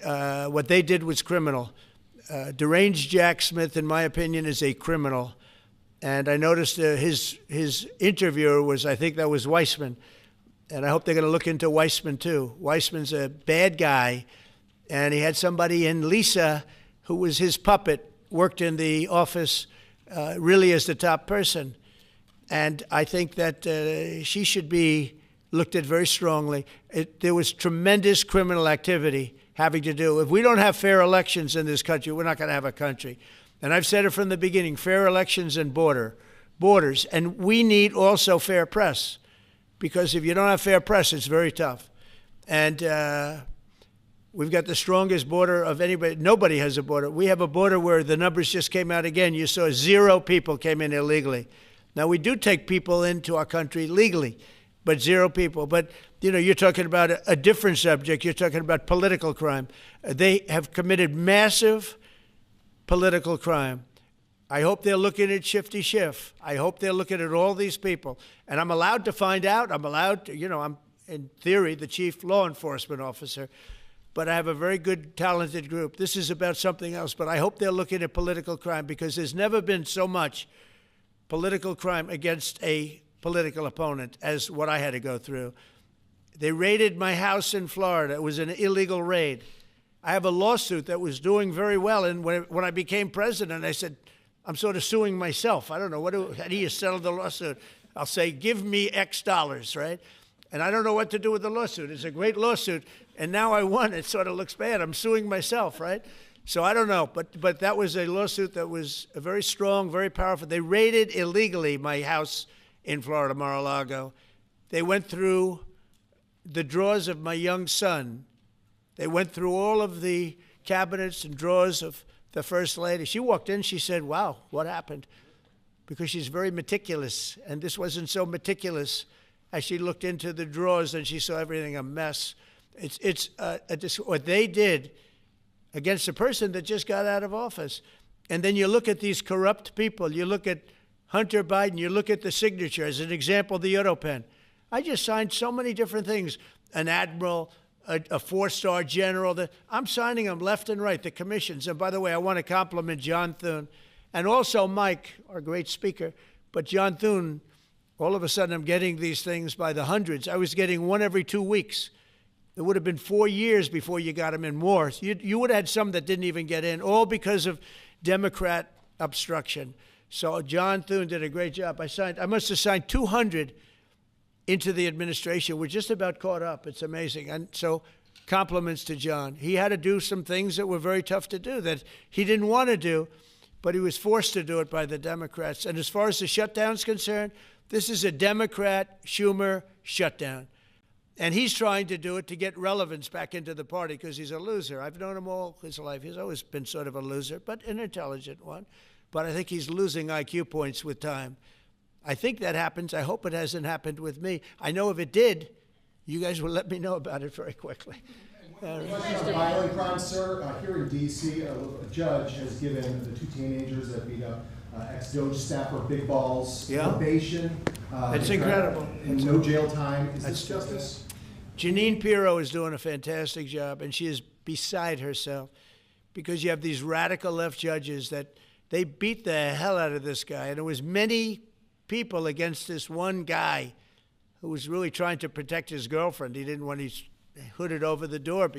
[SPEAKER 1] what they did was criminal. Deranged Jack Smith, in my opinion, is a criminal. And I noticed his interviewer was, I think that was Weissman. And I hope they're going to look into Weissman, too. Weissman's a bad guy. And he had somebody in Lisa, who was his puppet, worked in the office really as the top person. And I think that she should be looked at very strongly. There was tremendous criminal activity having to do. If we don't have fair elections in this country, we're not going to have a country. And I've said it from the beginning, fair elections and borders. And we need also fair press, because if you don't have fair press, it's very tough. And we've got the strongest border of anybody. Nobody has a border. We have a border where the numbers just came out again. You saw 0 people came in illegally. Now, we do take people into our country legally, but 0 people. But, you're talking about a different subject. You're talking about political crime. They have committed massive political crime. I hope they're looking at Shifty Schiff. I hope they're looking at all these people. And I'm allowed to find out. I'm allowed to, I'm, in theory, the chief law enforcement officer. But I have a very good, talented group. This is about something else. But I hope they're looking at political crime, because there's never been so much political crime against a political opponent as what I had to go through. They raided my house in Florida. It was an illegal raid. I have a lawsuit that was doing very well. And when I became president, I said, I'm sort of suing myself. I don't know. How do you settle the lawsuit? I'll say, give me X dollars, right? And I don't know what to do with the lawsuit. It's a great lawsuit. And now I won. It sort of looks bad. I'm suing myself, right? So I don't know. But that was a lawsuit that was very strong, very powerful. They raided illegally my house in Florida, Mar-a-Lago. They went through the drawers of my young son. They went through all of the cabinets and drawers of the First Lady. She walked in, she said, wow, what happened? Because she's very meticulous, and this wasn't so meticulous as she looked into the drawers and she saw everything a mess. What they did against a person that just got out of office. And then you look at these corrupt people. You look at Hunter Biden. You look at the signature. As an example, the Europen. I just signed so many different things. An admiral, a four-star general. I'm signing them left and right, the commissions. And by the way, I want to compliment John Thune and also Mike, our great speaker. But John Thune, all of a sudden I'm getting these things by the hundreds. I was getting one every 2 weeks. It would have been 4 years before you got them in more. You would have had some that didn't even get in, all because of Democrat obstruction. So John Thune did a great job. I must have signed 200 into the administration. We're just about caught up. It's amazing. And so compliments to John. He had to do some things that were very tough to do that he didn't want to do, but he was forced to do it by the Democrats. And as far as the shutdown's concerned, this is a Democrat Schumer shutdown. And he's trying to do it to get relevance back into the party because he's a loser. I've known him all his life. He's always been sort of a loser, but an intelligent one. But I think he's losing IQ points with time. I think that happens. I hope it hasn't happened with me. I know if it did, you guys will let me know about it very quickly.
[SPEAKER 11] Question on violent crime, sir. Here in D.C., a judge has given the two teenagers that beat up ex-Doge staffer Big Balls probation.
[SPEAKER 1] It's incredible.
[SPEAKER 11] And no jail time. Is this justice?
[SPEAKER 1] Jeanine Pirro is doing a fantastic job, and she is beside herself because you have these radical left judges that they beat the hell out of this guy. And there was many people against this one guy who was really trying to protect his girlfriend. He didn't want his hooded over the door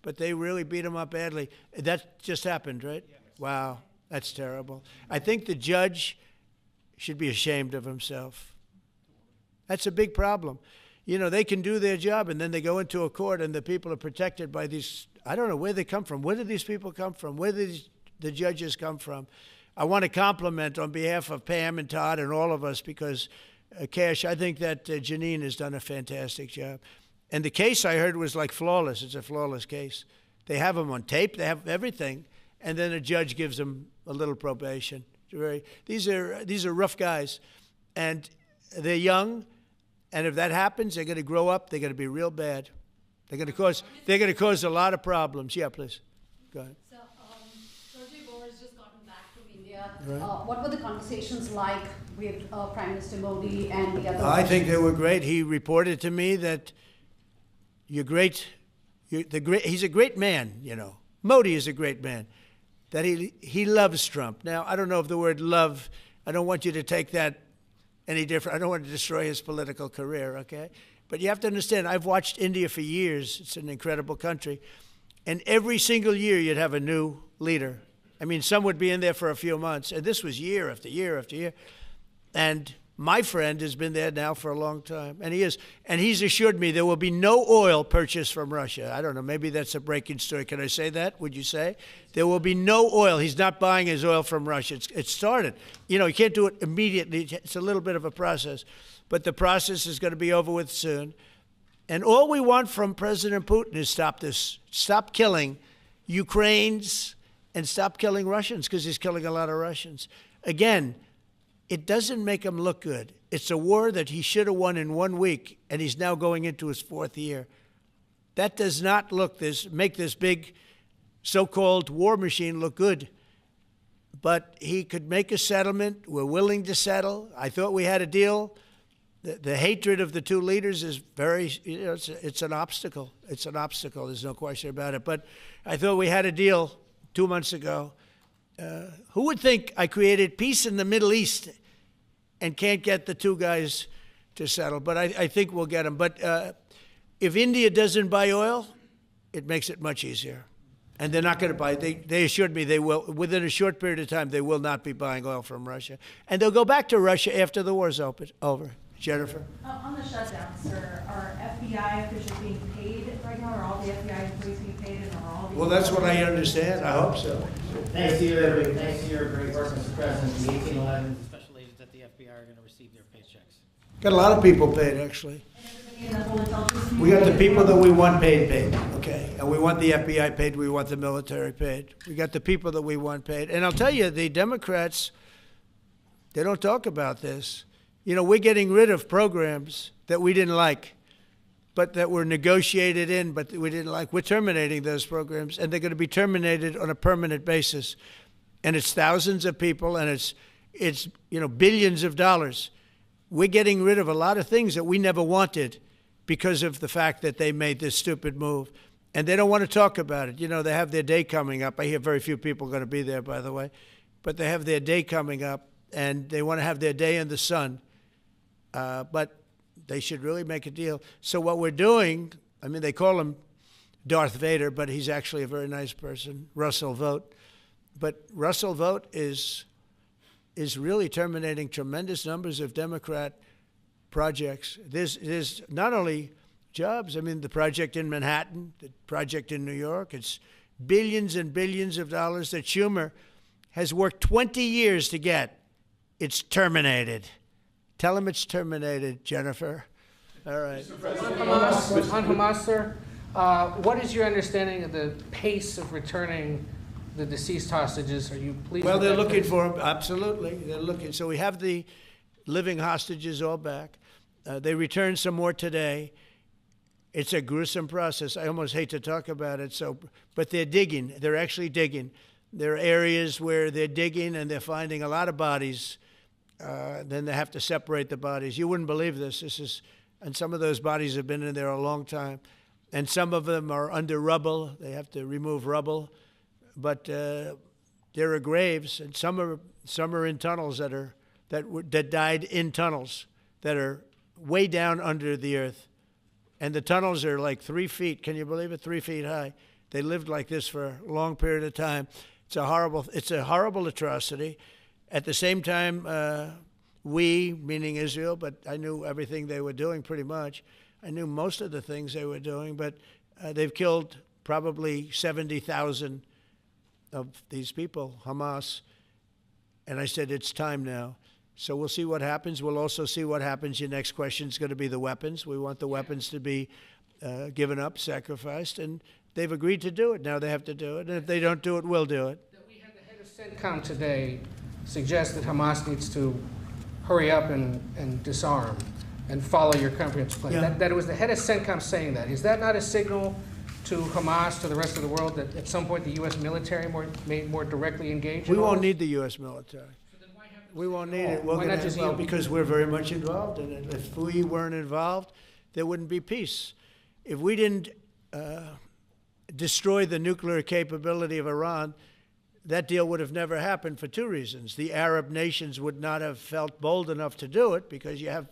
[SPEAKER 1] but they really beat him up badly. That just happened, right? Yes. Wow, that's terrible. I think the judge should be ashamed of himself. That's a big problem. You know, they can do their job, and then they go into a court, and the people are protected by these, I don't know where they come from. Where do these people come from? Where do the judges come from? I want to compliment on behalf of Pam and Todd and all of us because, Kash, I think that Jeanine has done a fantastic job. And the case I heard was like flawless. It's a flawless case. They have them on tape. They have everything. And then a judge gives them a little probation. These are rough guys. And they're young. And if that happens, they're going to grow up. They're going to be real bad. They're going to cause a lot of problems. Yeah, please. Go ahead.
[SPEAKER 7] So, Sergey Boris just gotten back from India. Right. What were the conversations like with Prime Minister Modi and the other?
[SPEAKER 1] I think they were great. He reported to me that he's a great man, you know. Modi is a great man. That he loves Trump. Now, I don't know if the word love, I don't want you to take that any different. I don't want to destroy his political career, okay? But you have to understand, I've watched India for years. It's an incredible country. And every single year you'd have a new leader. I mean, some would be in there for a few months. And this was year after year after year. And my friend has been there now for a long time. And he is. And he's assured me there will be no oil purchased from Russia. I don't know. Maybe that's a breaking story. Can I say that? Would you say? There will be no oil. He's not buying his oil from Russia. It started. You know, you can't do it immediately. It's a little bit of a process. But the process is going to be over with soon. And all we want from President Putin is stop this. Stop killing Ukrainians and stop killing Russians because he's killing a lot of Russians. Again, it doesn't make him look good. It's a war that he should have won in 1 week, and he's now going into his 4th year. That does not make this big so-called war machine look good. But he could make a settlement. We're willing to settle. I thought we had a deal. The hatred of the two leaders is very, you know, it's an obstacle. It's an obstacle. There's no question about it. But I thought we had a deal 2 months ago. Who would think I created peace in the Middle East and can't get the two guys to settle? But I think we'll get them. But if India doesn't buy oil, it makes it much easier. And they're not going to buy. They assured me they will. Within a short period of time, they will not be buying oil from Russia. And they'll go back to Russia after the war's over. Jennifer?
[SPEAKER 12] On the shutdown, sir, are FBI officials being paid right now? Are all the FBI employees being paid? And are all the
[SPEAKER 1] Well, that's what I understand. I hope so.
[SPEAKER 2] Thanks to your great work, Mr. President, the 1811 special agents at the FBI are going to receive their paychecks.
[SPEAKER 1] Got a lot of people paid, actually. We got the people that we want paid, okay? And we want the FBI paid, we want the military paid. We got the people that we want paid. And I'll tell you, the Democrats, they don't talk about this. You know, we're getting rid of programs that we didn't like, but that were negotiated in, but we didn't like. We're terminating those programs, and they're going to be terminated on a permanent basis. And it's thousands of people, and it's billions of dollars. We're getting rid of a lot of things that we never wanted because of the fact that they made this stupid move. And they don't want to talk about it. They have their day coming up. I hear very few people are going to be there, by the way. But they have their day coming up, and they want to have their day in the sun. But they should really make a deal. So what we're doing, they call him Darth Vader, but he's actually a very nice person, Russell Vogt. But Russell Vogt is really terminating tremendous numbers of Democrat projects. There's not only jobs, the project in Manhattan, the project in New York, it's billions and billions of dollars that Schumer has worked 20 years to get. It's terminated. Tell him it's terminated, Jennifer. All right.
[SPEAKER 9] On Hamas, sir, what is your understanding of the pace of returning the deceased hostages? Are you pleased?
[SPEAKER 1] Well,
[SPEAKER 9] with
[SPEAKER 1] they're
[SPEAKER 9] that
[SPEAKER 1] looking
[SPEAKER 9] pace?
[SPEAKER 1] for them. Absolutely, they're looking. So we have the living hostages all back. They returned some more today. It's a gruesome process. I almost hate to talk about it. But they're digging. They're actually digging. There are areas where they're digging and they're finding a lot of bodies. Then they have to separate the bodies. You wouldn't believe this. And some of those bodies have been in there a long time. And some of them are under rubble. They have to remove rubble. But there are graves, and some are in tunnels that died in tunnels that are way down under the earth. And the tunnels are like 3 feet. Can you believe it? 3 feet high. They lived like this for a long period of time. It's a horrible atrocity. At the same time, we, meaning Israel, but I knew everything they were doing pretty much. I knew most of the things they were doing, but they've killed probably 70,000 of these people, Hamas. And I said, it's time now. So we'll see what happens. We'll also see what happens. Your next question is going to be the weapons. We want the weapons to be given up, sacrificed, and they've agreed to do it. Now they have to do it. And if they don't do it, we'll do it.
[SPEAKER 9] We had the head of CENTCOM today suggest that Hamas needs to hurry up and disarm and follow your comprehensive plan.
[SPEAKER 1] Yeah.
[SPEAKER 9] That it was the head of CENTCOM saying that. Is that not a signal to Hamas, to the rest of the world, that at some point the U.S. military may more directly engage?
[SPEAKER 1] We won't need the U.S. military. We won't need it.
[SPEAKER 9] Why not just you?
[SPEAKER 1] Because we're very much involved in it. If we weren't involved, there wouldn't be peace. If we didn't destroy the nuclear capability of Iran, that deal would have never happened for two reasons. The Arab nations would not have felt bold enough to do it because you have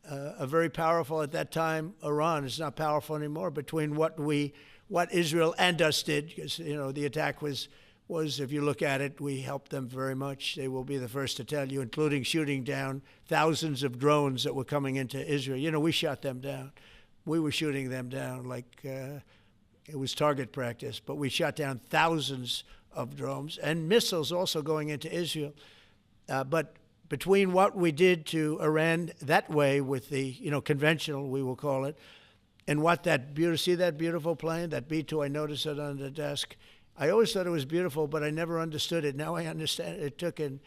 [SPEAKER 1] a very powerful, at that time, Iran. It's not powerful anymore between what Israel and us did, because the attack was, if you look at it, we helped them very much. They will be the first to tell you, including shooting down thousands of drones that were coming into Israel. We shot them down. We were shooting them down like it was target practice, but we shot down thousands of drones and missiles also going into Israel. But between what we did to Iran that way with the, conventional, we will call it, and what see that beautiful plane, that B-2, I noticed it on the desk. I always thought it was beautiful, but I never understood it. Now I understand. It took in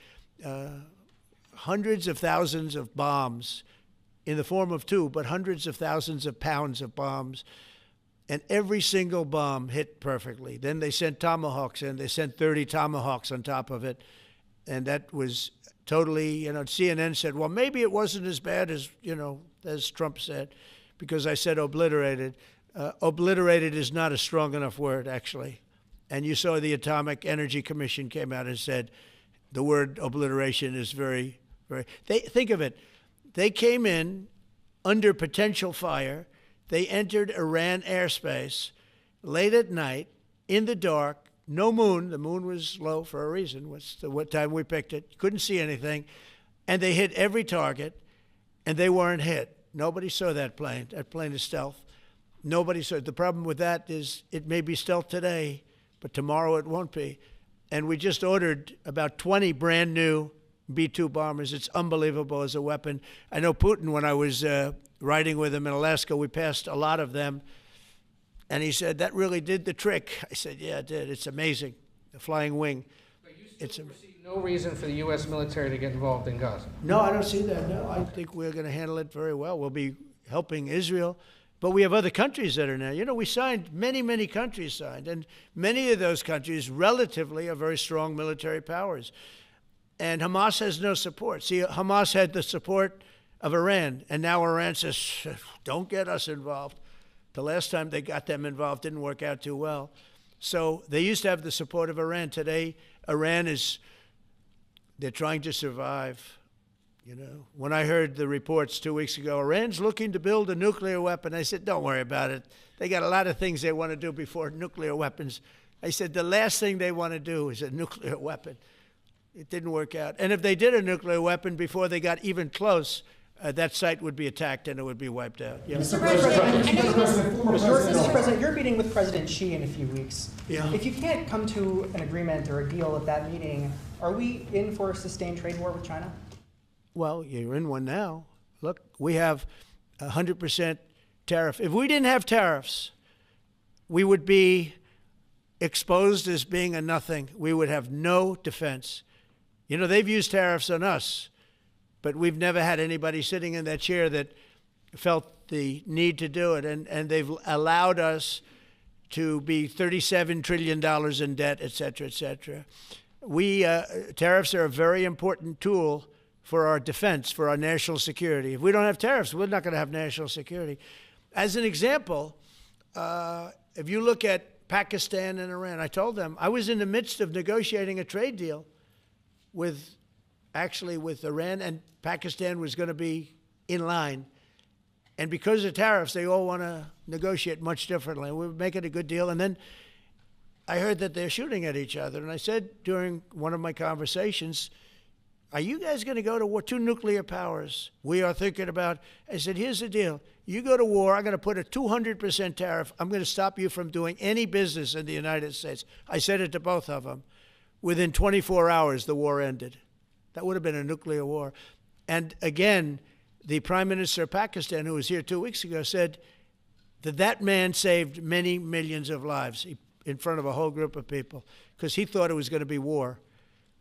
[SPEAKER 1] hundreds of thousands of bombs in the form of two, but hundreds of thousands of pounds of bombs. And every single bomb hit perfectly. Then they sent Tomahawks in. They sent 30 Tomahawks on top of it. And that was totally, CNN said, well, maybe it wasn't as bad as Trump said, because I said obliterated. Obliterated is not a strong enough word, actually. And you saw the Atomic Energy Commission came out and said the word obliteration is very, very... Think of it. They came in under potential fire. They entered Iran airspace late at night, in the dark, no moon. The moon was low for a reason. What time we picked it. Couldn't see anything. And they hit every target, and they weren't hit. Nobody saw that plane. That plane is stealth. Nobody saw it. The problem with that is it may be stealth today, but tomorrow it won't be. And we just ordered about 20 brand new B-2 bombers. It's unbelievable as a weapon. I know Putin, when I was riding with him in Alaska, we passed a lot of them. And he said, that really did the trick. I said, yeah, it did. It's amazing. The flying wing.
[SPEAKER 9] But you still foresee no reason for the U.S. military to get involved in Gaza?
[SPEAKER 1] No, I don't see that. No, I think we're going to handle it very well. We'll be helping Israel. But we have other countries that are now. You know, we signed, many countries signed, and many of those countries relatively are very strong military powers. And Hamas has no support. See, Hamas had the support of Iran, and now Iran says, don't get us involved. The last time they got them involved didn't work out too well. So they used to have the support of Iran. Today, Iran they're trying to survive. You know, when I heard the reports 2 weeks ago, Iran's looking to build a nuclear weapon, I said, don't worry about it. They got a lot of things they want to do before nuclear weapons. I said, the last thing they want to do is a nuclear weapon. It didn't work out. And if they did a nuclear weapon before they got even close, that site would be attacked and it would be wiped out. Yeah.
[SPEAKER 6] Mr. President, you're meeting with President Xi in a few weeks.
[SPEAKER 1] Yeah.
[SPEAKER 6] If you can't come to an agreement or a deal at that meeting, are we in for a sustained trade war with China?
[SPEAKER 1] Well, you're in one now. Look, we have 100% tariff. If we didn't have tariffs, we would be exposed as being a nothing. We would have no defense. You know, they've used tariffs on us, but we've never had anybody sitting in that chair that felt the need to do it. And they've allowed us to be $37 trillion in debt, et cetera, et cetera. Tariffs are a very important tool for our defense, for our national security. If we don't have tariffs, we're not going to have national security. As an example, if you look at Pakistan and Iran, I told them I was in the midst of negotiating a trade deal with Iran, and Pakistan was going to be in line. And because of tariffs, they all want to negotiate much differently. We were making a good deal, and then I heard that they're shooting at each other. And I said during one of my conversations, are you guys going to go to war? Two nuclear powers. We are thinking about, I said, here's the deal. You go to war, I'm going to put a 200% tariff. I'm going to stop you from doing any business in the United States. I said it to both of them. Within 24 hours, the war ended. That would have been a nuclear war. And again, the Prime Minister of Pakistan, who was here 2 weeks ago, said that man saved many millions of lives in front of a whole group of people because he thought it was going to be war.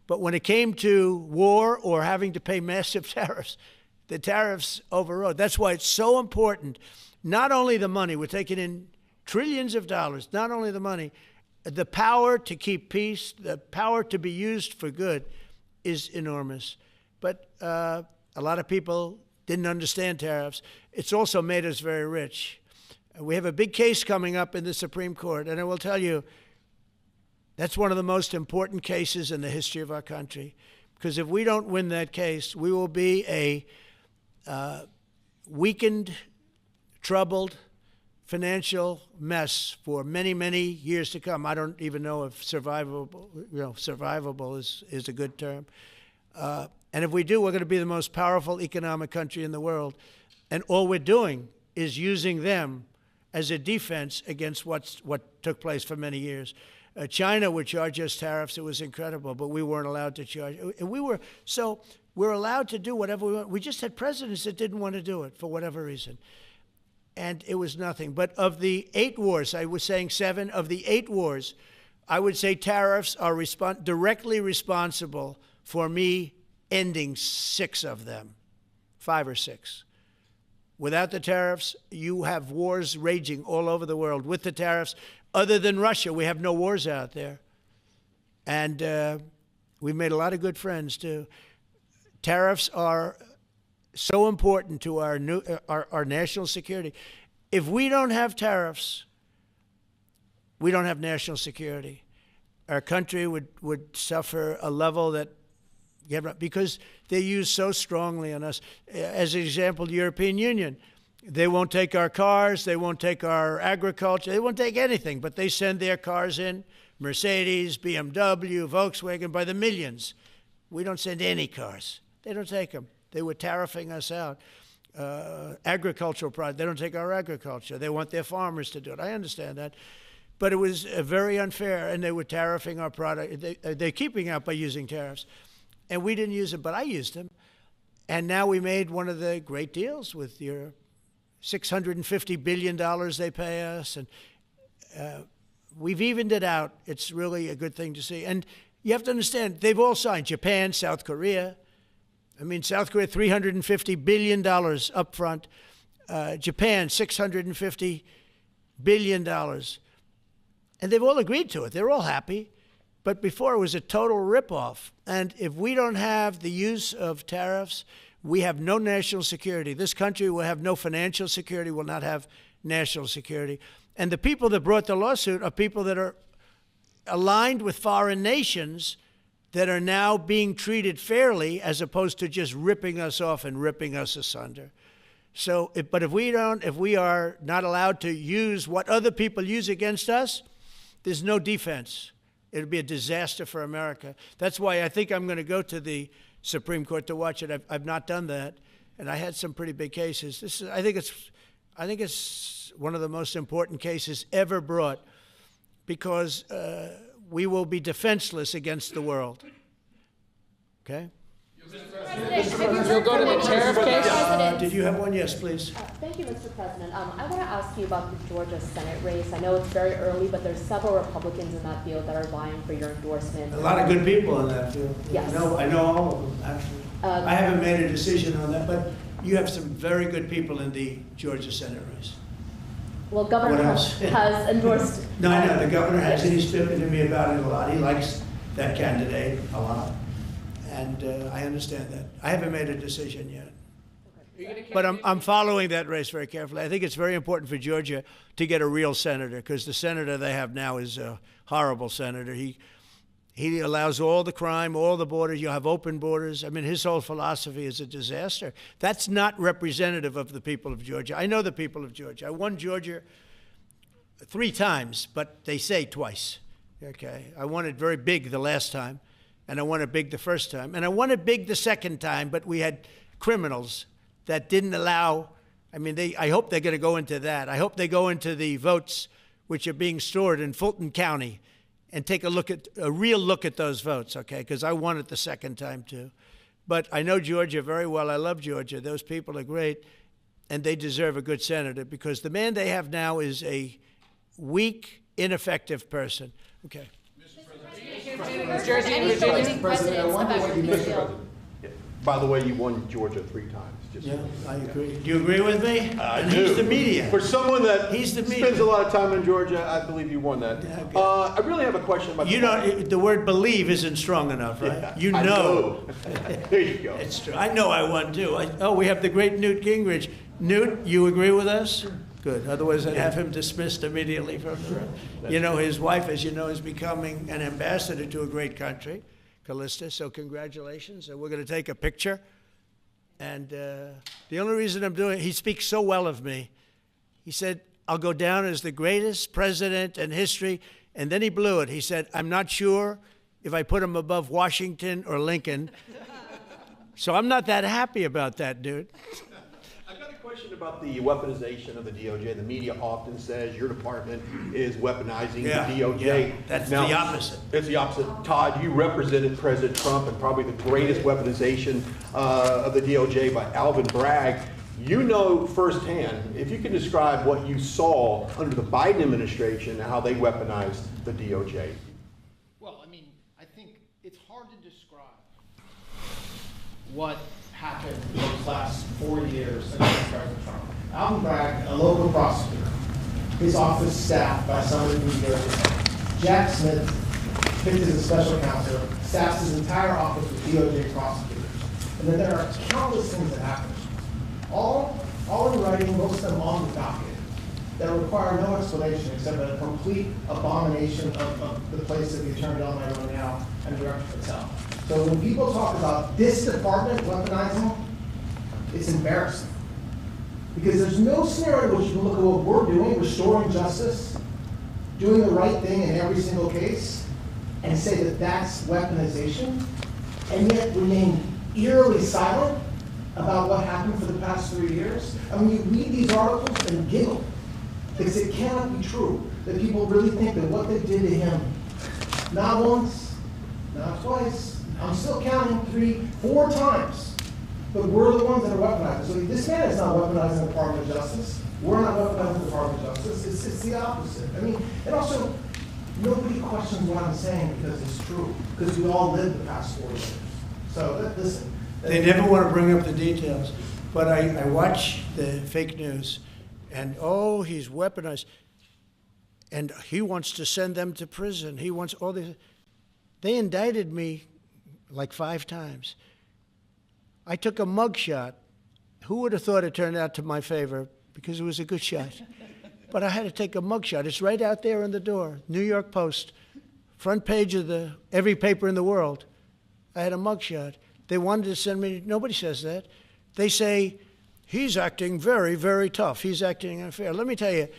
[SPEAKER 1] But when it came to war or having to pay massive tariffs, the tariffs overrode. That's why it's so important. Not only the money, we're taking in trillions of dollars, not only the money, the power to keep peace, the power to be used for good is enormous. But a lot of people didn't understand tariffs. It's also made us very rich. We have a big case coming up in the Supreme Court, and I will tell you, that's one of the most important cases in the history of our country. Because if we don't win that case, we will be a weakened, troubled, financial mess for many, many years to come. I don't even know if survivable is a good term. And if we do, we're going to be the most powerful economic country in the world. And all we're doing is using them as a defense against what took place for many years. China would charge us tariffs. It was incredible, but we weren't allowed to charge. And we're allowed to do whatever we want. We just had presidents that didn't want to do it for whatever reason. And it was nothing. But of the 8 wars, I was saying 7, of the 8 wars, I would say tariffs are directly responsible for me ending 6 of them, 5 or 6. Without the tariffs, you have wars raging all over the world. With the tariffs, other than Russia, we have no wars out there. And we've made a lot of good friends, too. Tariffs are so important to our national security. If we don't have tariffs, we don't have national security. Our country would suffer a level that, because they're used so strongly on us. As an example, the European Union, they won't take our cars, they won't take our agriculture, they won't take anything, but they send their cars in, Mercedes, BMW, Volkswagen, by the millions. We don't send any cars. They don't take them. They were tariffing us out. Agricultural products, they don't take our agriculture. They want their farmers to do it. I understand that. But it was very unfair, and they were tariffing our product. They're keeping out by using tariffs. And we didn't use them, but I used them. And now we made one of the great deals with Europe. $650 billion they pay us. And we've evened it out. It's really a good thing to see. And you have to understand, they've all signed. Japan, South Korea. I mean, South Korea, $350 billion up front. Japan, $650 billion. And they've all agreed to it. They're all happy. But before, it was a total ripoff. And if we don't have the use of tariffs, we have no national security. This country will have no financial security, will not have national security. And the people that brought the lawsuit are people that are aligned with foreign nations that are now being treated fairly as opposed to just ripping us off and ripping us asunder. So, but if we are not allowed to use what other people use against us, there's no defense. It'll be a disaster for America. That's why I think I'm going to go to the Supreme Court to watch it. I've not done that, and I had some pretty big cases. I think it's one of the most important cases ever brought, because we will be defenseless against the world. Okay?
[SPEAKER 9] You'll go to the tariff case?
[SPEAKER 1] Did you have one? Yes, please.
[SPEAKER 13] Thank you, Mr. President. I want to ask you about the Georgia Senate race. I know it's very early, but there's several Republicans in that field that are vying for your endorsement.
[SPEAKER 1] A lot of good people in that field.
[SPEAKER 13] Yes.
[SPEAKER 1] I know all of them, actually. I haven't made a decision on that, but you have some very good people in the Georgia Senate race.
[SPEAKER 13] Well, Governor Trump has endorsed...
[SPEAKER 1] No, I know. The governor has, and he's spoken to me about it a lot. He likes that candidate a lot. And I understand that. I haven't made a decision yet. But I'm following that race very carefully. I think it's very important for Georgia to get a real senator, because the senator they have now is a horrible senator. He allows all the crime, all the borders. You have open borders. I mean, his whole philosophy is a disaster. That's not representative of the people of Georgia. I know the people of Georgia. I won Georgia 3 times, but they say twice. Okay, I won it very big the last time. And I won it big the first time. And I won it big the second time, but we had criminals that didn't allow, I mean, I hope they're going to go into that. I hope they go into the votes which are being stored in Fulton County and take a real look at those votes, okay? Because I won it the second time, too. But I know Georgia very well. I love Georgia. Those people are great, and they deserve a good senator, because the man they have now is a weak, ineffective person. Okay.
[SPEAKER 5] By the way, you won Georgia 3 times.
[SPEAKER 1] Yeah, I agree. Do you agree with me?
[SPEAKER 5] I do.
[SPEAKER 1] He's the media.
[SPEAKER 5] For someone that
[SPEAKER 1] spends
[SPEAKER 5] a lot of time in Georgia, I believe you won that. Yeah, okay. I really have a question about...
[SPEAKER 1] The word believe isn't strong enough, right?
[SPEAKER 5] Yeah,
[SPEAKER 1] you know.
[SPEAKER 5] There you go.
[SPEAKER 1] It's true. I know I won, too. We have the great Newt Gingrich. Newt, you agree with us? Good. Otherwise, I'd have him dismissed immediately from the room. You know, his wife, as you know, is becoming an ambassador to a great country, Callista. So congratulations. We're going to take a picture. And the only reason I'm doing it, he speaks so well of me. He said, I'll go down as the greatest president in history. And then he blew it. He said, I'm not sure if I put him above Washington or Lincoln. So I'm not that happy about that, dude.
[SPEAKER 5] Question about the weaponization of the DOJ. The media often says your department is weaponizing the DOJ.
[SPEAKER 1] Yeah, that's the opposite.
[SPEAKER 5] It's the opposite. Todd, you represented President Trump and probably the greatest weaponization of the DOJ by Alvin Bragg. You know firsthand, if you can describe what you saw under the Biden administration and how they weaponized the DOJ.
[SPEAKER 4] Well, I mean, I think it's hard to describe what happened in those last 4 years against President Trump. Alvin Bragg, a local prosecutor, his office staffed by somebody from New Jersey. Jack Smith, picked as a special counsel, staffs his entire office with DOJ prosecutors. And then there are countless things that happened, all in writing, most of them on the docket, that require no explanation except a complete abomination of the place that the Attorney General might run now and Director Patel. So when people talk about this department weaponizing, it's embarrassing. Because there's no scenario in which you can look at what we're doing, restoring justice, doing the right thing in every single case, and say that that's weaponization, and yet remain eerily silent about what happened for the past 3 years. I mean, you read these articles and giggle, because it cannot be true that people really think that what they did to him, not once, not twice, I'm still counting 3, 4 times. But we're the ones that are weaponizing. So this man is not weaponizing the Department of Justice. We're not weaponizing the Department of Justice. It's the opposite. I mean, and also, nobody questions what I'm saying because it's true. Because we all lived the past 4 years. So listen.
[SPEAKER 1] They never want to bring up the details. But I watch the fake news, and oh, he's weaponized. And he wants to send them to prison. He wants all these. They indicted me like 5 times. I took a mug shot. Who would have thought it turned out to my favor? Because it was a good shot. But I had to take a mug shot. It's right out there on the door. New York Post, front page of every paper in the world. I had a mug shot. They wanted to send me. Nobody says that. They say, he's acting very, very tough. He's acting unfair. Let me tell you,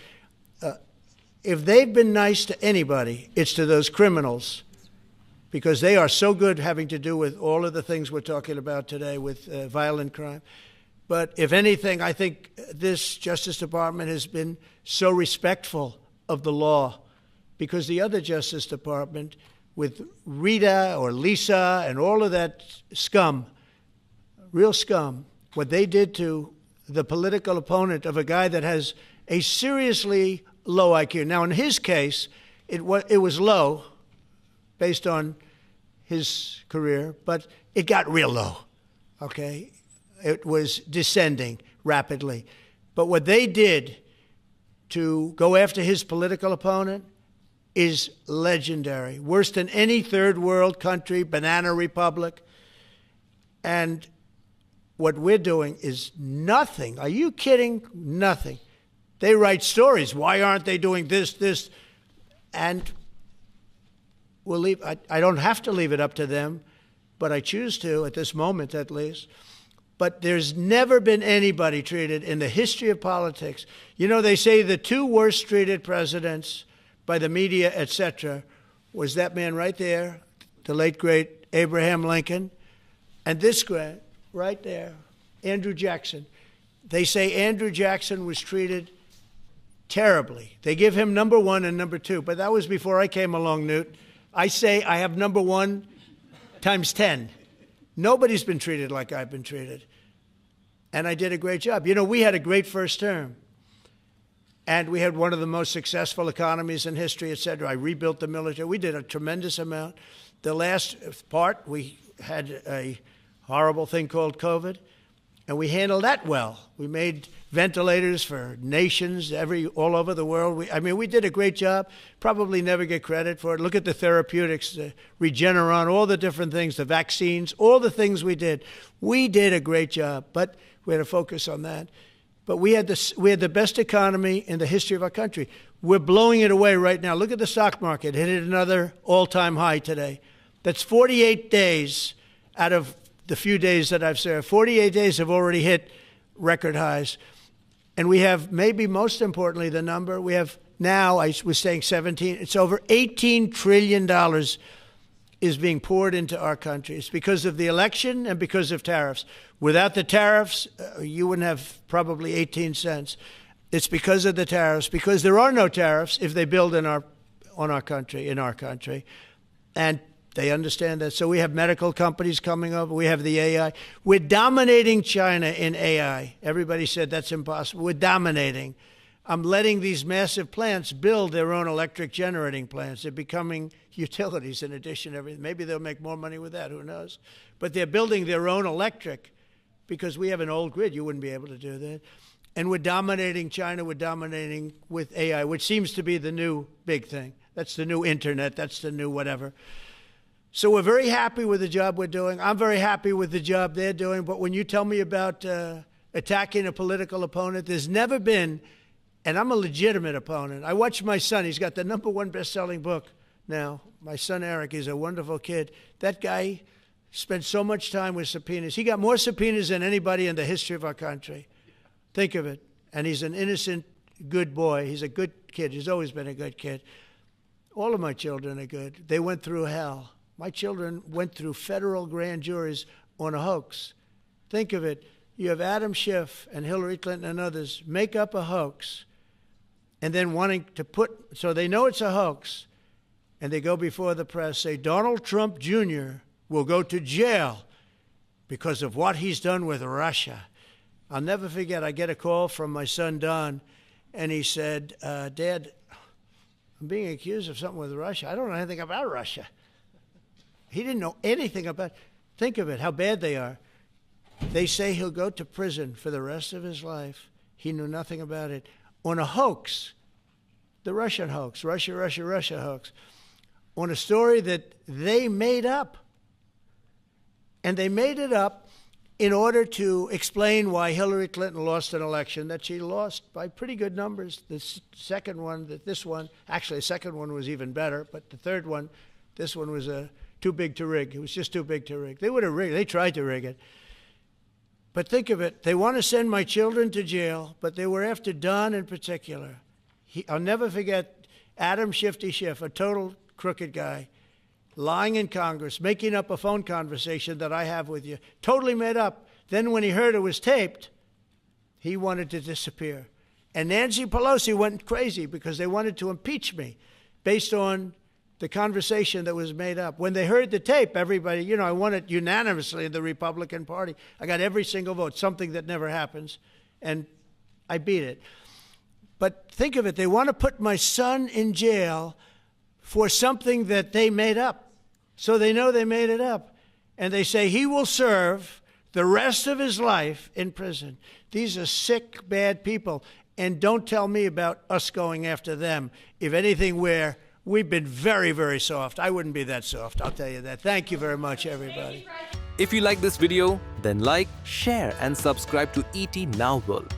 [SPEAKER 1] if they've been nice to anybody, it's to those criminals, because they are so good having to do with all of the things we're talking about today with violent crime. But if anything, I think this Justice Department has been so respectful of the law, because the other Justice Department with Rita or Lisa and all of that scum, real scum, what they did to the political opponent of a guy that has a seriously low IQ. Now, in his case, it was low based on his career, but it got real low, okay? It was descending rapidly. But what they did to go after his political opponent is legendary, worse than any third world country, banana republic. And what we're doing is nothing. Are you kidding? Nothing. They write stories. Why aren't they doing this? And we'll leave. I don't have to leave it up to them, but I choose to at this moment at least. But there's never been anybody treated in the history of politics. You know, they say the 2 worst treated presidents by the media, etc., was that man right there, the late, great Abraham Lincoln, and this guy right there, Andrew Jackson. They say Andrew Jackson was treated terribly. They give him number 1 and number 2, but that was before I came along, Newt. I say I have number 1 times 10. Nobody's been treated like I've been treated. And I did a great job. You know, we had a great first term. And we had one of the most successful economies in history, et cetera. I rebuilt the military. We did a tremendous amount. The last part, we had a horrible thing called COVID, and we handled that well. We made ventilators for nations all over the world. We did a great job. Probably never get credit for it. Look at the therapeutics, the Regeneron, all the different things, the vaccines, all the things we did. We did a great job, but we had to focus on that. But we had the best economy in the history of our country. We're blowing it away right now. Look at the stock market. It hit another all-time high today. That's 48 days out of the few days that I've served. 48 days have already hit record highs. And we have, maybe most importantly, the number, we have now, I was saying 17, it's over $18 trillion is being poured into our country. It's because of the election and because of tariffs. Without the tariffs, you wouldn't have probably 18 cents. It's because of the tariffs, because there are no tariffs if they build in our country. And they understand that. So we have medical companies coming over. We have the AI. We're dominating China in AI. Everybody said that's impossible. We're dominating. I'm letting these massive plants build their own electric generating plants. They're becoming utilities in addition to everything. Maybe they'll make more money with that. Who knows? But they're building their own electric because we have an old grid. You wouldn't be able to do that. And we're dominating China. We're dominating with AI, which seems to be the new big thing. That's the new internet. That's the new whatever. So we're very happy with the job we're doing. I'm very happy with the job they're doing. But when you tell me about attacking a political opponent, there's never been, and I'm a legitimate opponent. I watch my son. He's got the #1 best-selling book now. My son, Eric, he's a wonderful kid. That guy spent so much time with subpoenas. He got more subpoenas than anybody in the history of our country. Think of it. And he's an innocent, good boy. He's a good kid. He's always been a good kid. All of my children are good. They went through hell. My children went through federal grand juries on a hoax. Think of it. You have Adam Schiff and Hillary Clinton and others make up a hoax and then wanting to so they know it's a hoax, and they go before the press, say Donald Trump Jr. will go to jail because of what he's done with Russia. I'll never forget, I get a call from my son, Don, and he said, Dad, I'm being accused of something with Russia. I don't know anything about Russia. He didn't know anything about it. Think of it, how bad they are. They say he'll go to prison for the rest of his life. He knew nothing about it. On a hoax, the Russian hoax, Russia hoax, on a story that they made up. And they made it up in order to explain why Hillary Clinton lost an election that she lost by pretty good numbers. The second one, actually the second one was even better, but the third one, this one was too big to rig. It was just too big to rig. They would have rigged. They tried to rig it. But think of it. They want to send my children to jail, but they were after Don in particular. I'll never forget Adam Shifty Schiff, a total crooked guy, lying in Congress, making up a phone conversation that I have with you, totally made up. Then when he heard it was taped, he wanted to disappear. And Nancy Pelosi went crazy because they wanted to impeach me based on the conversation that was made up. When they heard the tape, everybody, I won it unanimously in the Republican Party. I got every single vote, something that never happens, and I beat it. But think of it, they want to put my son in jail for something that they made up. So they know they made it up. And they say he will serve the rest of his life in prison. These are sick, bad people. And don't tell me about us going after them. If anything, we've been very, very soft. I wouldn't be that soft, I'll tell you that. Thank you very much, everybody.
[SPEAKER 14] If you like this video, then like, share and subscribe to ET Now World.